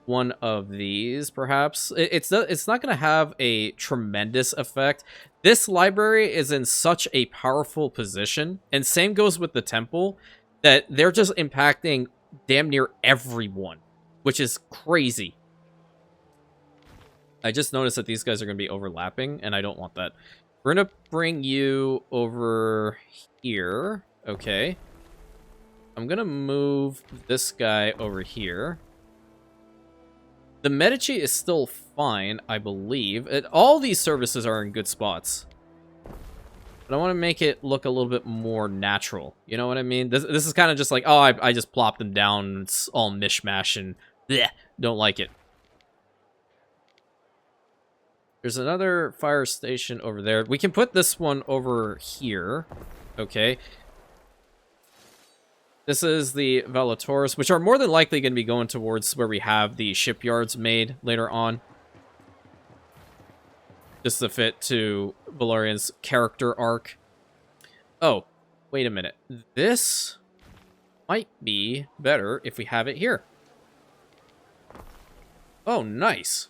A: one of these, perhaps? It's not gonna have a tremendous effect. This library is in such a powerful position, and same goes with the temple, that they're just impacting damn near everyone, which is crazy. I just noticed that these guys are going to be overlapping, and I don't want that. We're going to bring you over here. Okay. I'm going to move this guy over here. The Medici is still fine, I believe. All these services are in good spots. But I want to make it look a little bit more natural. You know what I mean? This is kind of just like, oh, I just plopped them down. It's all mishmash and bleh, don't like it. There's another fire station over there. We can put this one over here. Okay. This is the Valatoris, which are more than likely going to be going towards where we have the shipyards made later on. Just to fit to Valerian's character arc. Oh, wait a minute. This might be better if we have it here. Oh, nice.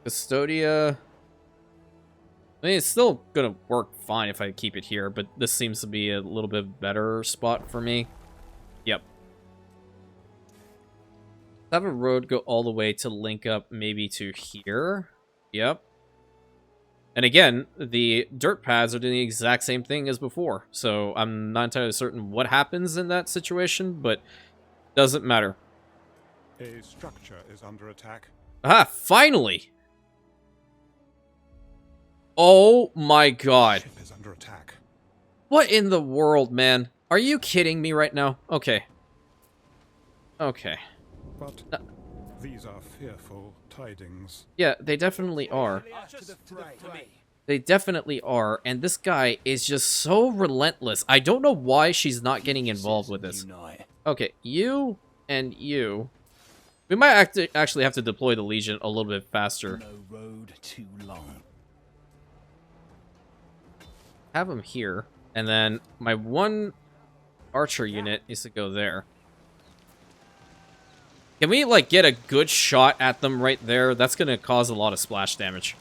A: Custodia. I mean, it's still gonna work fine if I keep it here, but this seems to be a little bit better spot for me. Yep. Have a road go all the way to link up maybe to here. Yep. And again, the dirt paths are doing the exact same thing as before. So I'm not entirely certain what happens in that situation, but doesn't matter.
F: A structure is under attack.
A: Ah, finally! Oh my god.
F: Ship is under attack.
A: What in the world, man? Are you kidding me right now? Okay. Okay.
F: But these are fearful tidings.
A: Yeah, they definitely are. They definitely are, and this guy is just so relentless. I don't know why she's not getting involved with this. Okay, you and you. We might actually have to deploy the Legion a little bit faster.
B: No road too long.
A: Have them here, and then my one archer unit needs to go there. Can we, like, get a good shot at them right there? That's gonna cause a lot of splash damage.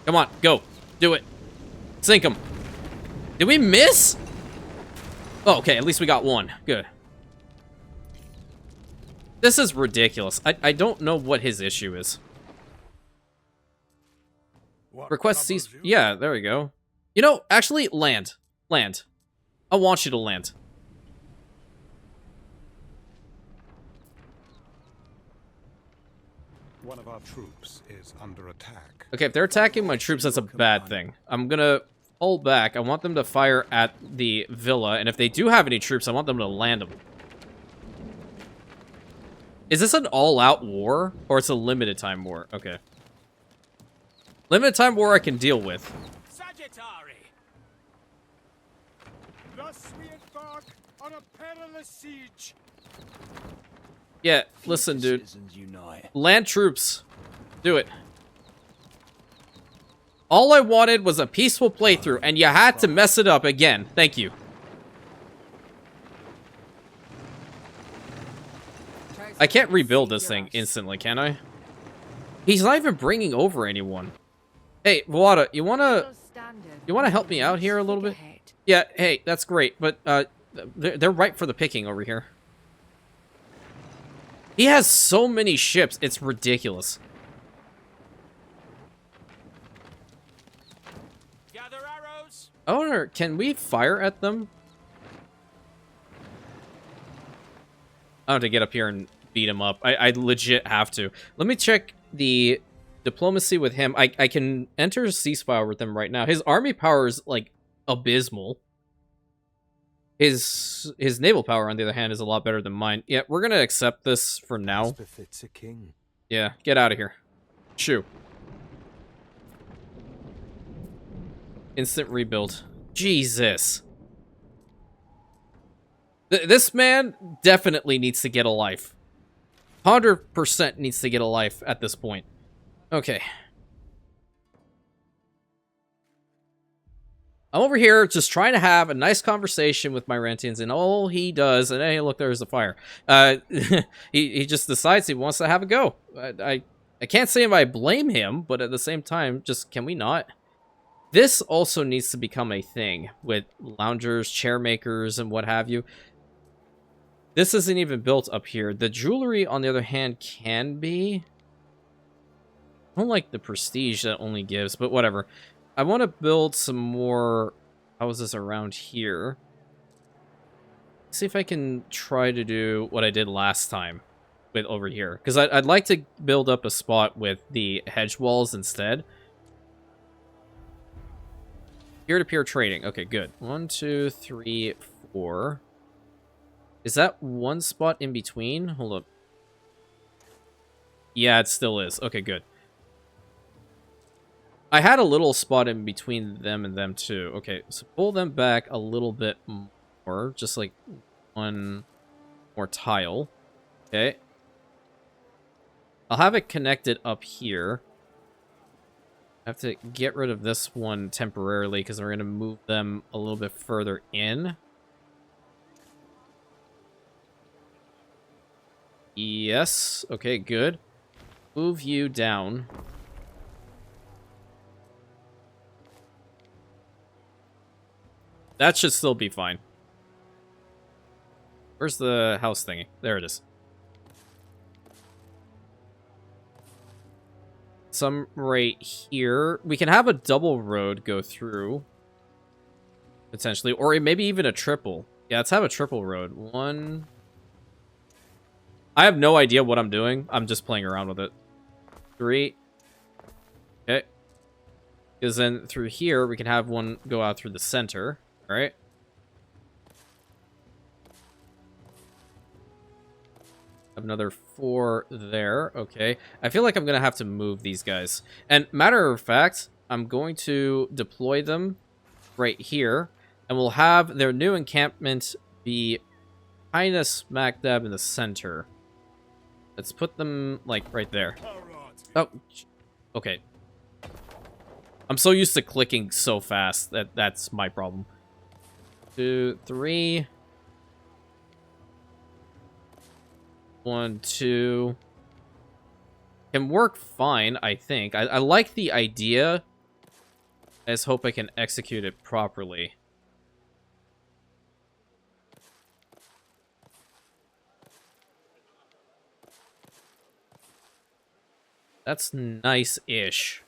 A: Come on, go. Do it. Sink them. Did we miss? Oh, okay, at least we got one. Good. This is ridiculous. I don't know what his issue is.
B: What
A: Request
B: troubles
A: cease...
B: you?
A: Yeah, there we go. You know, actually, land. Land. I want you to land.
F: One of our troops is under attack.
A: Okay, if they're attacking my troops, that's a bad thing. I'm gonna hold back. I want them to fire at the villa, and if they do have any troops, I want them to land them. Is this an all-out war, or it's a limited time war? Okay. Limited time war I can deal with.
B: Sagittari!
F: Thus we embark on a perilous siege.
A: Yeah, listen, dude.
B: Citizens unite.
A: Land troops. Do it. All I wanted was a peaceful playthrough, and you had to mess it up again. Thank you. I can't rebuild this thing instantly, can I? He's not even bringing over anyone. Hey, Wada, you wanna help me out here a little bit? Yeah, hey, that's great, but they're ripe for the picking over here. He has so many ships, it's ridiculous.
B: Gather arrows.
A: I wonder, can we fire at them? I have to get up here and beat him up. I legit have to. Let me check the diplomacy with him. I can enter ceasefire with him right now. His army power is, like, abysmal. His naval power, on the other hand, is a lot better than mine. Yeah, we're gonna accept this for now.
B: Befits a king.
A: Yeah, get out of here. Shoo. Instant rebuild. Jesus. This man definitely needs to get a life. 100% needs to get a life at this point. Okay. I'm over here just trying to have a nice conversation with my Rantians, and all he does, and hey, look, there's a fire. He just decides he wants to have a go. I can't say if I blame him, but at the same time, just can we not? This also needs to become a thing with loungers, chair makers, and what have you. This isn't even built up here. The jewelry, on the other hand, can be. I don't like the prestige that only gives, but whatever. I want to build some more houses around here. See if I can try to do what I did last time with over here. Because I'd like to build up a spot with the hedge walls instead. Peer-to-peer trading. Okay, good. 1, 2, 3, 4. Is that one spot in between? Hold up. Yeah, it still is. Okay, good. I had a little spot in between them and them too. Okay, so pull them back a little bit more. Just like one more tile. Okay. I'll have it connected up here. I have to get rid of this one temporarily because we're going to move them a little bit further in. Yes. Okay, good. Move you down. That should still be fine. Where's the house thingy? There it is. Some right here. We can have a double road go through. Potentially. Or maybe even a triple. Yeah, let's have a triple road. One. I have no idea what I'm doing. I'm just playing around with it. 3. Okay. Because then through here, we can have one go out through the center. All right. Have another 4 there. Okay. I feel like I'm going to have to move these guys. And matter of fact, I'm going to deploy them right here. And we'll have their new encampment be kind of smack dab in the center. Let's put them, like, right there. Oh, okay. I'm so used to clicking so fast that that's my problem. 2, 3. 1, 2. Can work fine, I think. I like the idea. I just hope I can execute it properly. That's nice-ish.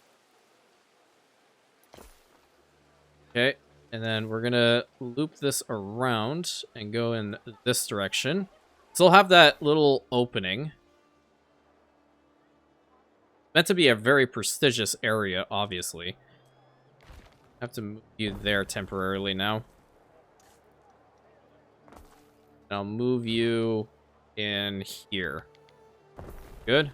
A: Okay, and then we're gonna loop this around and go in this direction. Still have that little opening. Meant to be a very prestigious area, obviously. Have to move you there temporarily now. And I'll move you in here. Good.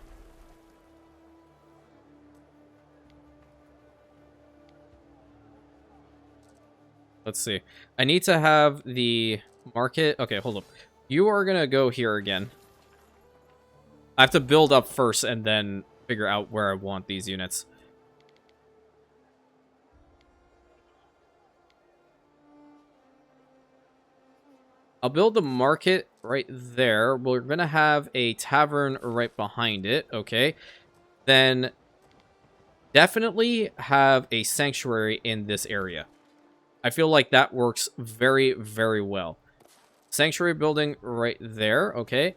A: Let's see. I need to have the market. Okay, hold up. You are going to go here again. I have to build up first and then figure out where I want these units. I'll build the market right there. We're going to have a tavern right behind it. Okay. Then definitely have a sanctuary in this area. I feel like that works very, very well. Sanctuary building right there. Okay.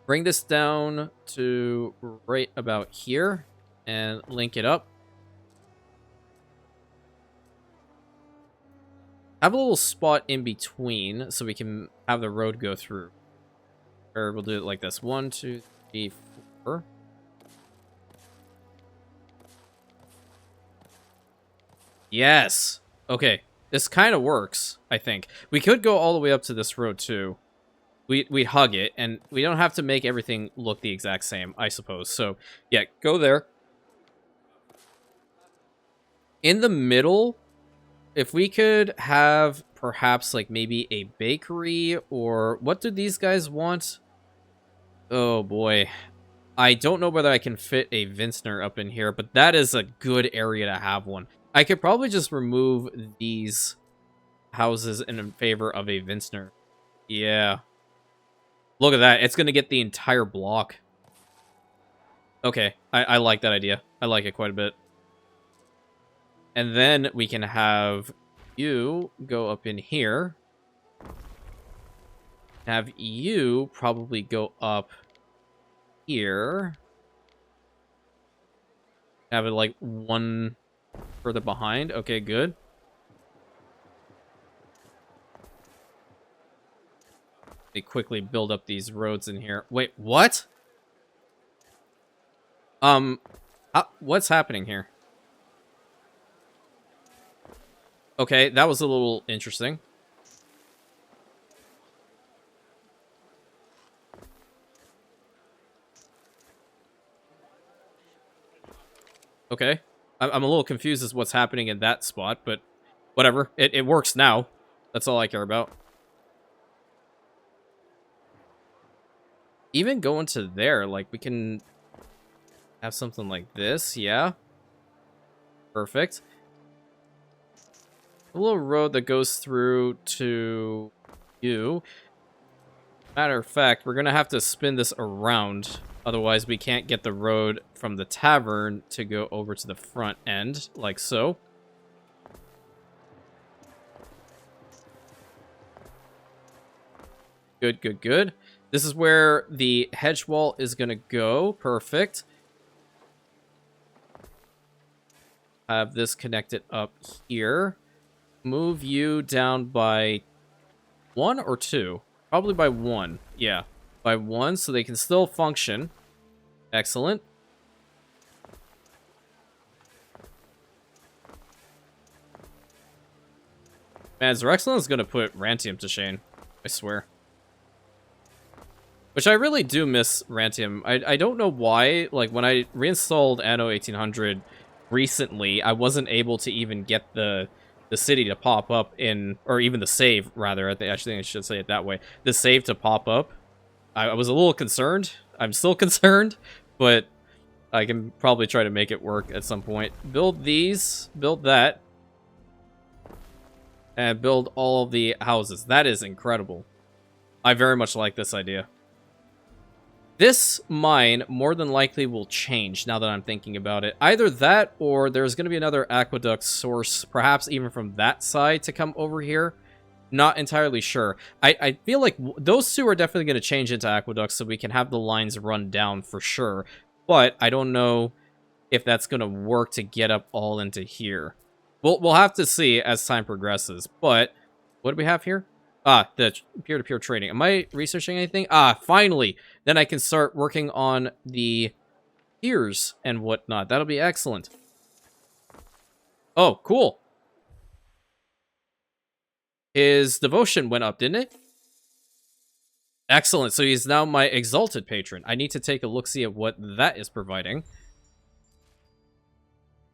A: Bring this down to right about here and link it up. Have a little spot in between so we can have the road go through. Or we'll do it like this. 1, 2, 3, 4. Yes. Okay. This kind of works, I think. We could go all the way up to this road, too. We hug it, and we don't have to make everything look the exact same, I suppose. So, yeah, go there. In the middle, if we could have perhaps, like, maybe a bakery, or what do these guys want? Oh, boy. I don't know whether I can fit a vintner up in here, but that is a good area to have one. I could probably just remove these houses in favor of a vintner. Yeah. Look at that. It's going to get the entire block. Okay. I like that idea. I like it quite a bit. And then we can have you go up in here. Have you probably go up here. Have it like one further behind. Okay, good. They quickly build up these roads in here. Wait, what? What's happening here? Okay, that was a little interesting. Okay. I'm a little confused as what's happening in that spot, but whatever. It works now. That's all I care about. Even going to there, like, we can have something like this, yeah. Perfect. A little road that goes through to you. Matter of fact, we're gonna have to spin this around. Otherwise, we can't get the road from the tavern to go over to the front end, like so. Good, good, good. This is where the hedge wall is going to go. Perfect. Have this connected up here. Move you down by 1 or 2? Probably by 1. Yeah, by 1, so they can still function. Excellent. Man, Zerexlin is going to put Rantium to shame. I swear. Which I really do miss Rantium. I don't know why. Like, when I reinstalled Anno 1800 recently, I wasn't able to even get the city to pop up in... Or even the save, rather. I think I should say it that way. The save to pop up. I was a little concerned. I'm still concerned. But I can probably try to make it work at some point. Build these. Build that. And build all of the houses. That is incredible. I very much like this idea. This mine more than likely will change now that I'm thinking about it. Either that or there's going to be another aqueduct source, perhaps even from that side to come over here. Not entirely sure. I feel like those two are definitely going to change into aqueducts so we can have the lines run down for sure. But I don't know if that's going to work to get up all into here. We'll have to see as time progresses. But what do we have here? Ah, the peer-to-peer trading. Am I researching anything? Ah, finally! Then I can start working on the piers and whatnot. That'll be excellent. Oh, cool. His devotion went up, didn't it? Excellent. So he's now my exalted patron. I need to take a look-see at what that is providing.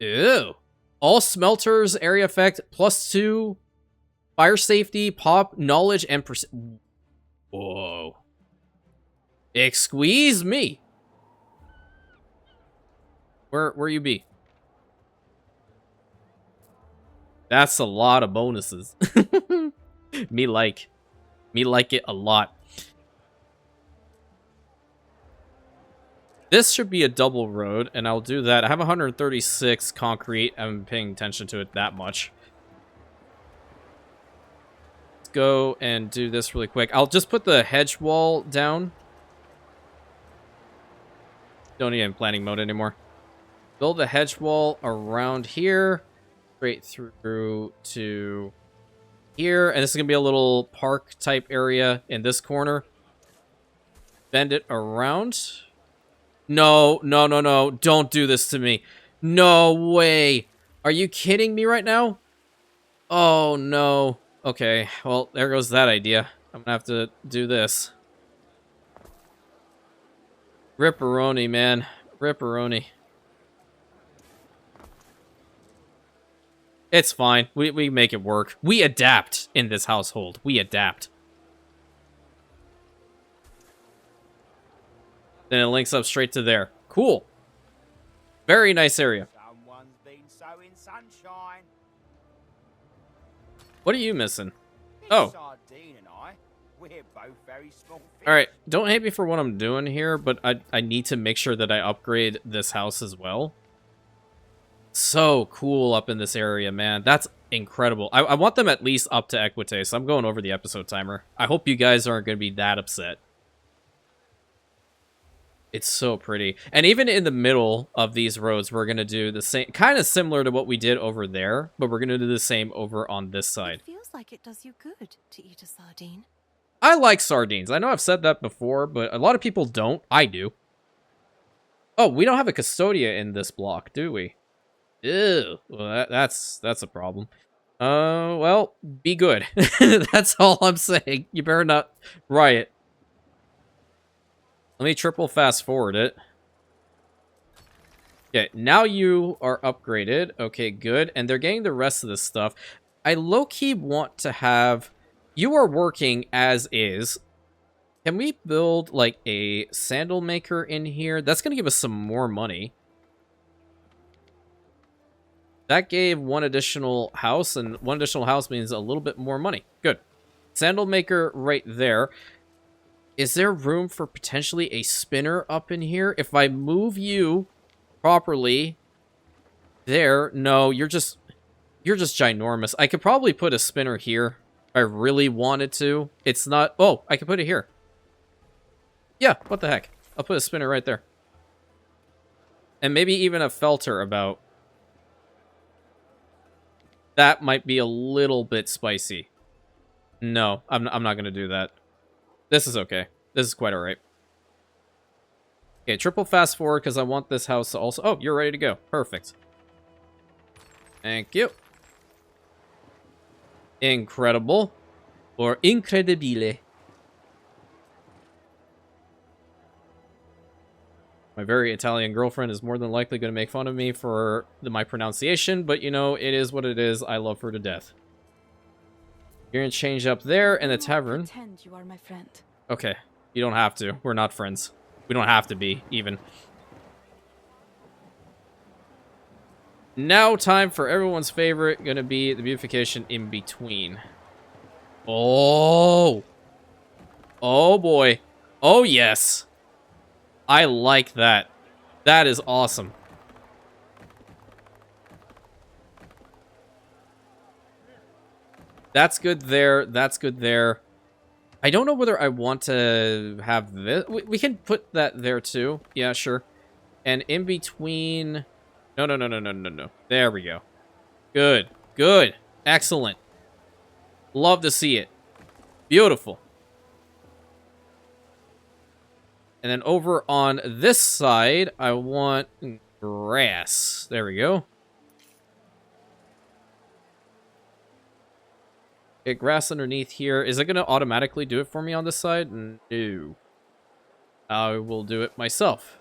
A: Ew. All smelters, area effect, +2... Fire safety, pop, knowledge, and whoa. Excuse me. Where you be? That's a lot of bonuses. Me like it a lot. This should be a double road, and I'll do that. I have 136 concrete. I'm paying attention to it that much. Go and do this really quick. I'll just put the hedge wall down. Don't need it in planning mode anymore. Build the hedge wall around here, straight through to here, and this is gonna be a little park type area in this corner. Bend it around. No, no, no, no! Don't do this to me. No way! Are you kidding me right now? Oh no. Okay, well, there goes that idea. I'm gonna have to do this. Ripperoni, man. Ripperoni. It's fine. We make it work. We adapt in this household. We adapt. Then it links up straight to there. Cool. Very nice area.
F: Someone's been sowing sunshine.
A: What are you missing?
F: This
A: Oh.
F: Sardine and I, we're both very small fish.
A: Alright, don't hate me for what I'm doing here, but I need to make sure that I upgrade this house as well. So cool up in this area, man. That's incredible. I want them at least up to Equite, so I'm going over the episode timer. I hope you guys aren't going to be that upset. It's so pretty. And even in the middle of these roads, we're going to do the same, kind of similar to what we did over there, but we're going to do the same over on this side.
C: It feels like it does you good to eat a sardine.
A: I like sardines. I know I've said that before, but a lot of people don't. I do. Oh, we don't have a Custodia in this block, do we? Ew. Well, that's a problem. Well, be good. That's all I'm saying. You better not riot. Let me triple fast forward it. Okay, now you are upgraded. Okay, good. And they're getting the rest of this stuff. I low-key want to have... You are working as is. Can we build, like, a sandal maker in here? That's going to give us some more money. That gave one additional house, and one additional house means a little bit more money. Good. Sandal maker right there. Is there room for potentially a spinner up in here? If I move you properly there, no, you're just ginormous. I could probably put a spinner here if I really wanted to. It's not... Oh, I can put it here. Yeah, what the heck. I'll put a spinner right there. And maybe even a felter about. That might be a little bit spicy. No, I'm not going to do that. This is okay. This is quite alright. Okay, triple fast forward because I want this house to also... Oh, you're ready to go. Perfect. Thank you. Incredible. Or incredibile. My very Italian girlfriend is more than likely going to make fun of me for my pronunciation, but you know, it is what it is. I love her to death. You're going to change up there in the tavern.
C: Pretend you are my friend.
A: Okay, you don't have to. We're not friends. We don't have to be, even. Now, time for everyone's favorite, going to be the beautification in between. Oh! Oh, boy. Oh, yes. I like that. That is awesome. That's good there. That's good there. I don't know whether I want to have this. We can put that there too. Yeah, sure. And in between... No. There we go. Good. Good. Excellent. Love to see it. Beautiful. And then over on this side, I want grass. There we go. Okay, grass underneath here. Is it going to automatically do it for me on this side? No. I will do it myself.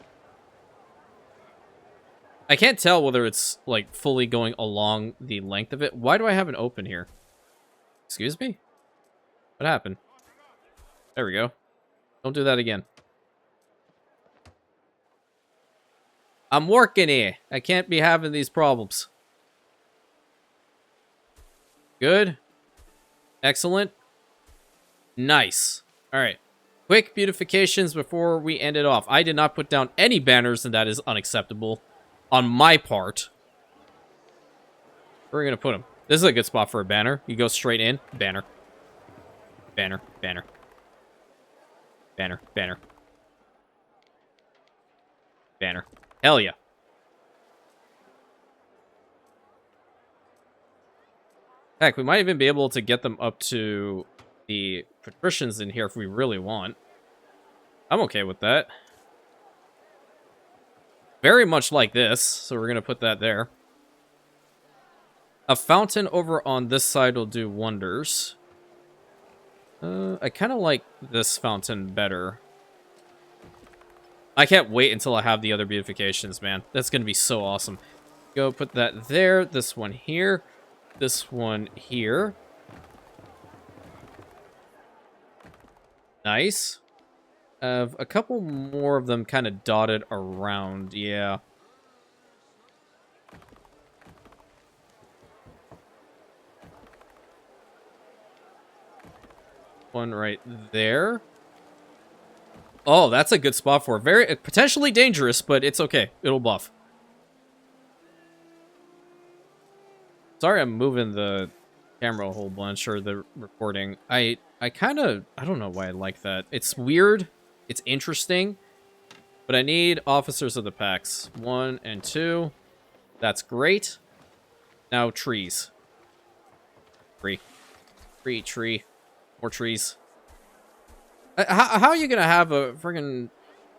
A: I can't tell whether it's, like, fully going along the length of it. Why do I have it open here? Excuse me? What happened? There we go. Don't do that again. I'm working here. I can't be having these problems. Good. Excellent. Nice. Alright. Quick beautifications before we end it off. I did not put down any banners, and that is unacceptable on my part. Where are we going to put them? This is a good spot for a banner. You go straight in. Banner. Banner. Banner. Banner. Banner. Banner. Hell yeah. Heck, we might even be able to get them up to the patricians in here if we really want. I'm okay with that. Very much like this, so we're going to put that there. A fountain over on this side will do wonders. I kind of like this fountain better. I can't wait until I have the other beautifications, man. That's going to be so awesome. Go put that there. This one here. This one here. Nice. A couple more of them kind of dotted around. Yeah. One right there. Oh, that's a good spot for it. Very potentially dangerous, but it's okay. It'll buff. Sorry I'm moving the camera a whole bunch, or the recording. I kind of... I don't know why I like that. It's weird. It's interesting. But I need officers of the packs. 1 and 2. That's great. Now trees. Tree. Tree. More trees. How are you gonna have a friggin'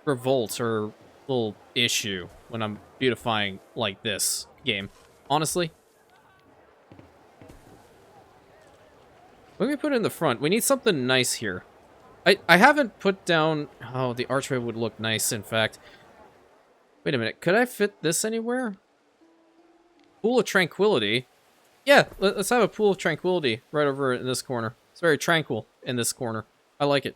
A: revolt or little issue when I'm beautifying like this game? Honestly. Let me put it in the front. We need something nice here. I haven't put down... Oh, the archway would look nice, in fact. Wait a minute. Could I fit this anywhere? Pool of Tranquility. Yeah, let's have a Pool of Tranquility right over in this corner. It's very tranquil in this corner. I like it.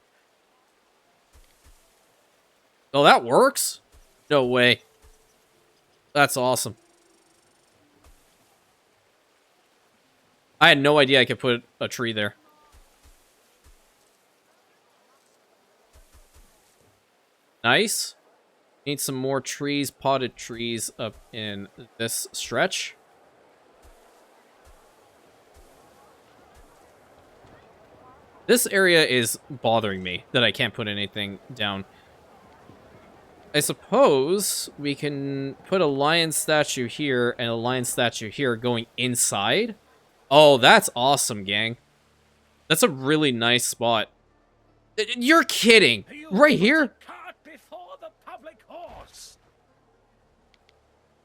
A: Oh, that works? No way. That's awesome. I had no idea I could put a tree there. Nice. Need some more trees, potted trees up in this stretch. This area is bothering me that I can't put anything down. I suppose we can put a lion statue here and a lion statue here going inside. Oh, that's awesome, gang. That's a really nice spot. You're kidding. Right here?
B: Cart before the public horse.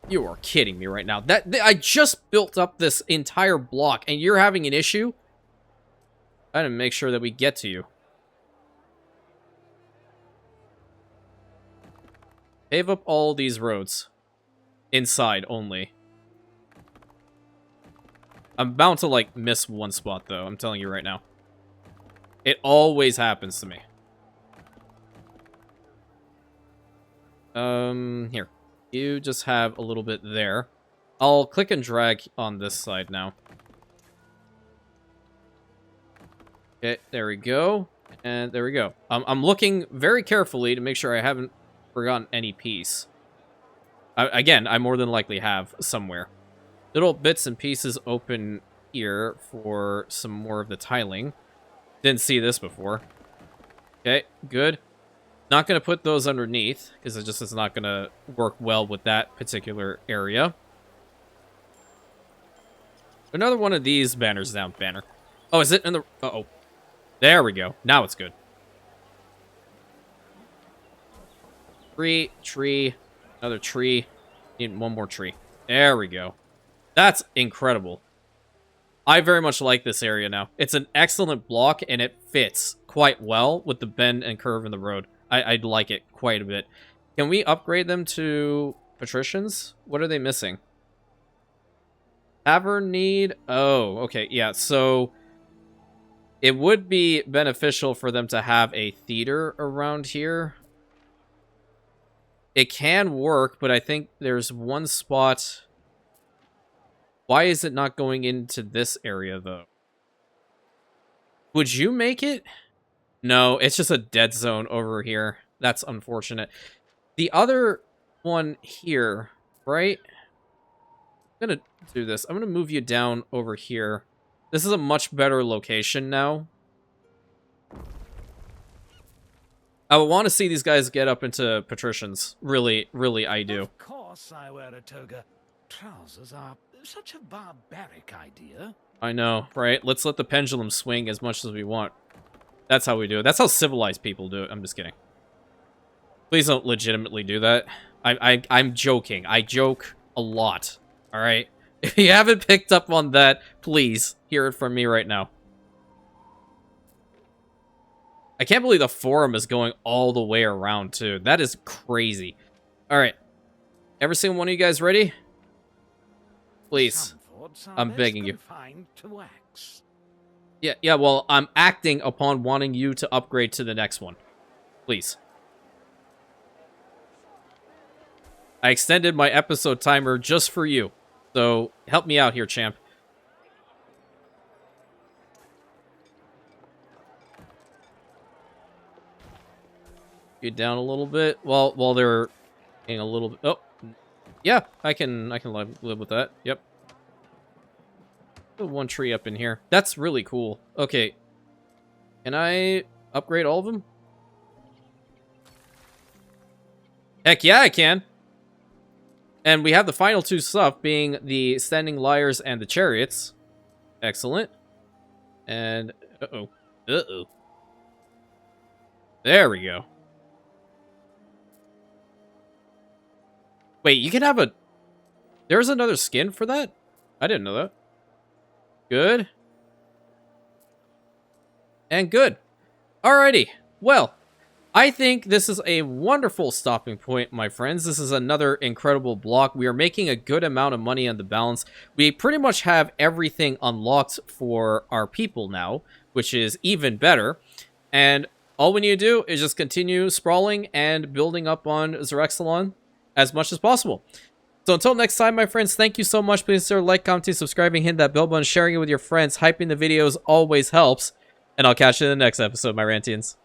A: You are kidding me right now. I just built up this entire block and you're having an issue? I gotta make sure that we get to you. Pave up all these roads. Inside only. I'm bound to, like, miss one spot, though. I'm telling you right now. It always happens to me. Here. You just have a little bit there. I'll click and drag on this side now. Okay, there we go. And there we go. I'm looking very carefully to make sure I haven't forgotten any piece. Again, I more than likely have somewhere. Little bits and pieces open here for some more of the tiling. Didn't see this before. Okay, good. Not going to put those underneath, because it just is not going to work well with that particular area. Another one of these banners down. Banner. Oh, is it in the... Uh-oh. There we go. Now it's good. Tree, another tree. Need one more tree. There we go. That's incredible. I very much like this area now. It's an excellent block, and it fits quite well with the bend and curve in the road. I like it quite a bit. Can we upgrade them to patricians? What are they missing? Tavern need... Oh, okay, yeah, so... It would be beneficial for them to have a theater around here. It can work, but I think there's one spot... Why is it not going into this area, though? Would you make it? No, it's just a dead zone over here. That's unfortunate. The other one here, right? I'm going to do this. I'm going to move you down over here. This is a much better location now. I want to see these guys get up into patricians. Really, really, I do.
B: Of course I wear a toga. Trousers are such a barbaric idea.
A: I know, right? Let's let the pendulum swing as much as we want. That's how we do it. That's how civilized people do it. I'm just kidding. Please don't legitimately do that. I'm joking. I joke a lot. All right? If you haven't picked up on that, please hear it from me right now. I can't believe the forum is going all the way around, too. That is crazy. All right. Every single one of you guys ready? Please. I'm begging you. Yeah, well, I'm acting upon wanting you to upgrade to the next one. Please. I extended my episode timer just for you. So, help me out here, champ. Get down a little bit while they're getting a little bit. Oh, yeah, I can live with that. Yep. Put one tree up in here. That's really cool. Okay, can I upgrade all of them? Heck yeah, I can. And we have the final two stuff being the standing lyres and the chariots. Excellent. And uh-oh. There we go. Wait, you can have a... There's another skin for that? I didn't know that. Good. And good. Alrighty. Well, I think this is a wonderful stopping point, my friends. This is another incredible block. We are making a good amount of money on the balance. We pretty much have everything unlocked for our people now, which is even better. And all we need to do is just continue sprawling and building up on Ros'axia as much as possible. So until next time, my friends, thank you so much. Please consider like, commenting, subscribing, hitting that bell button, sharing it with your friends. Hyping the videos always helps. And I'll catch you in the next episode, my Rantians.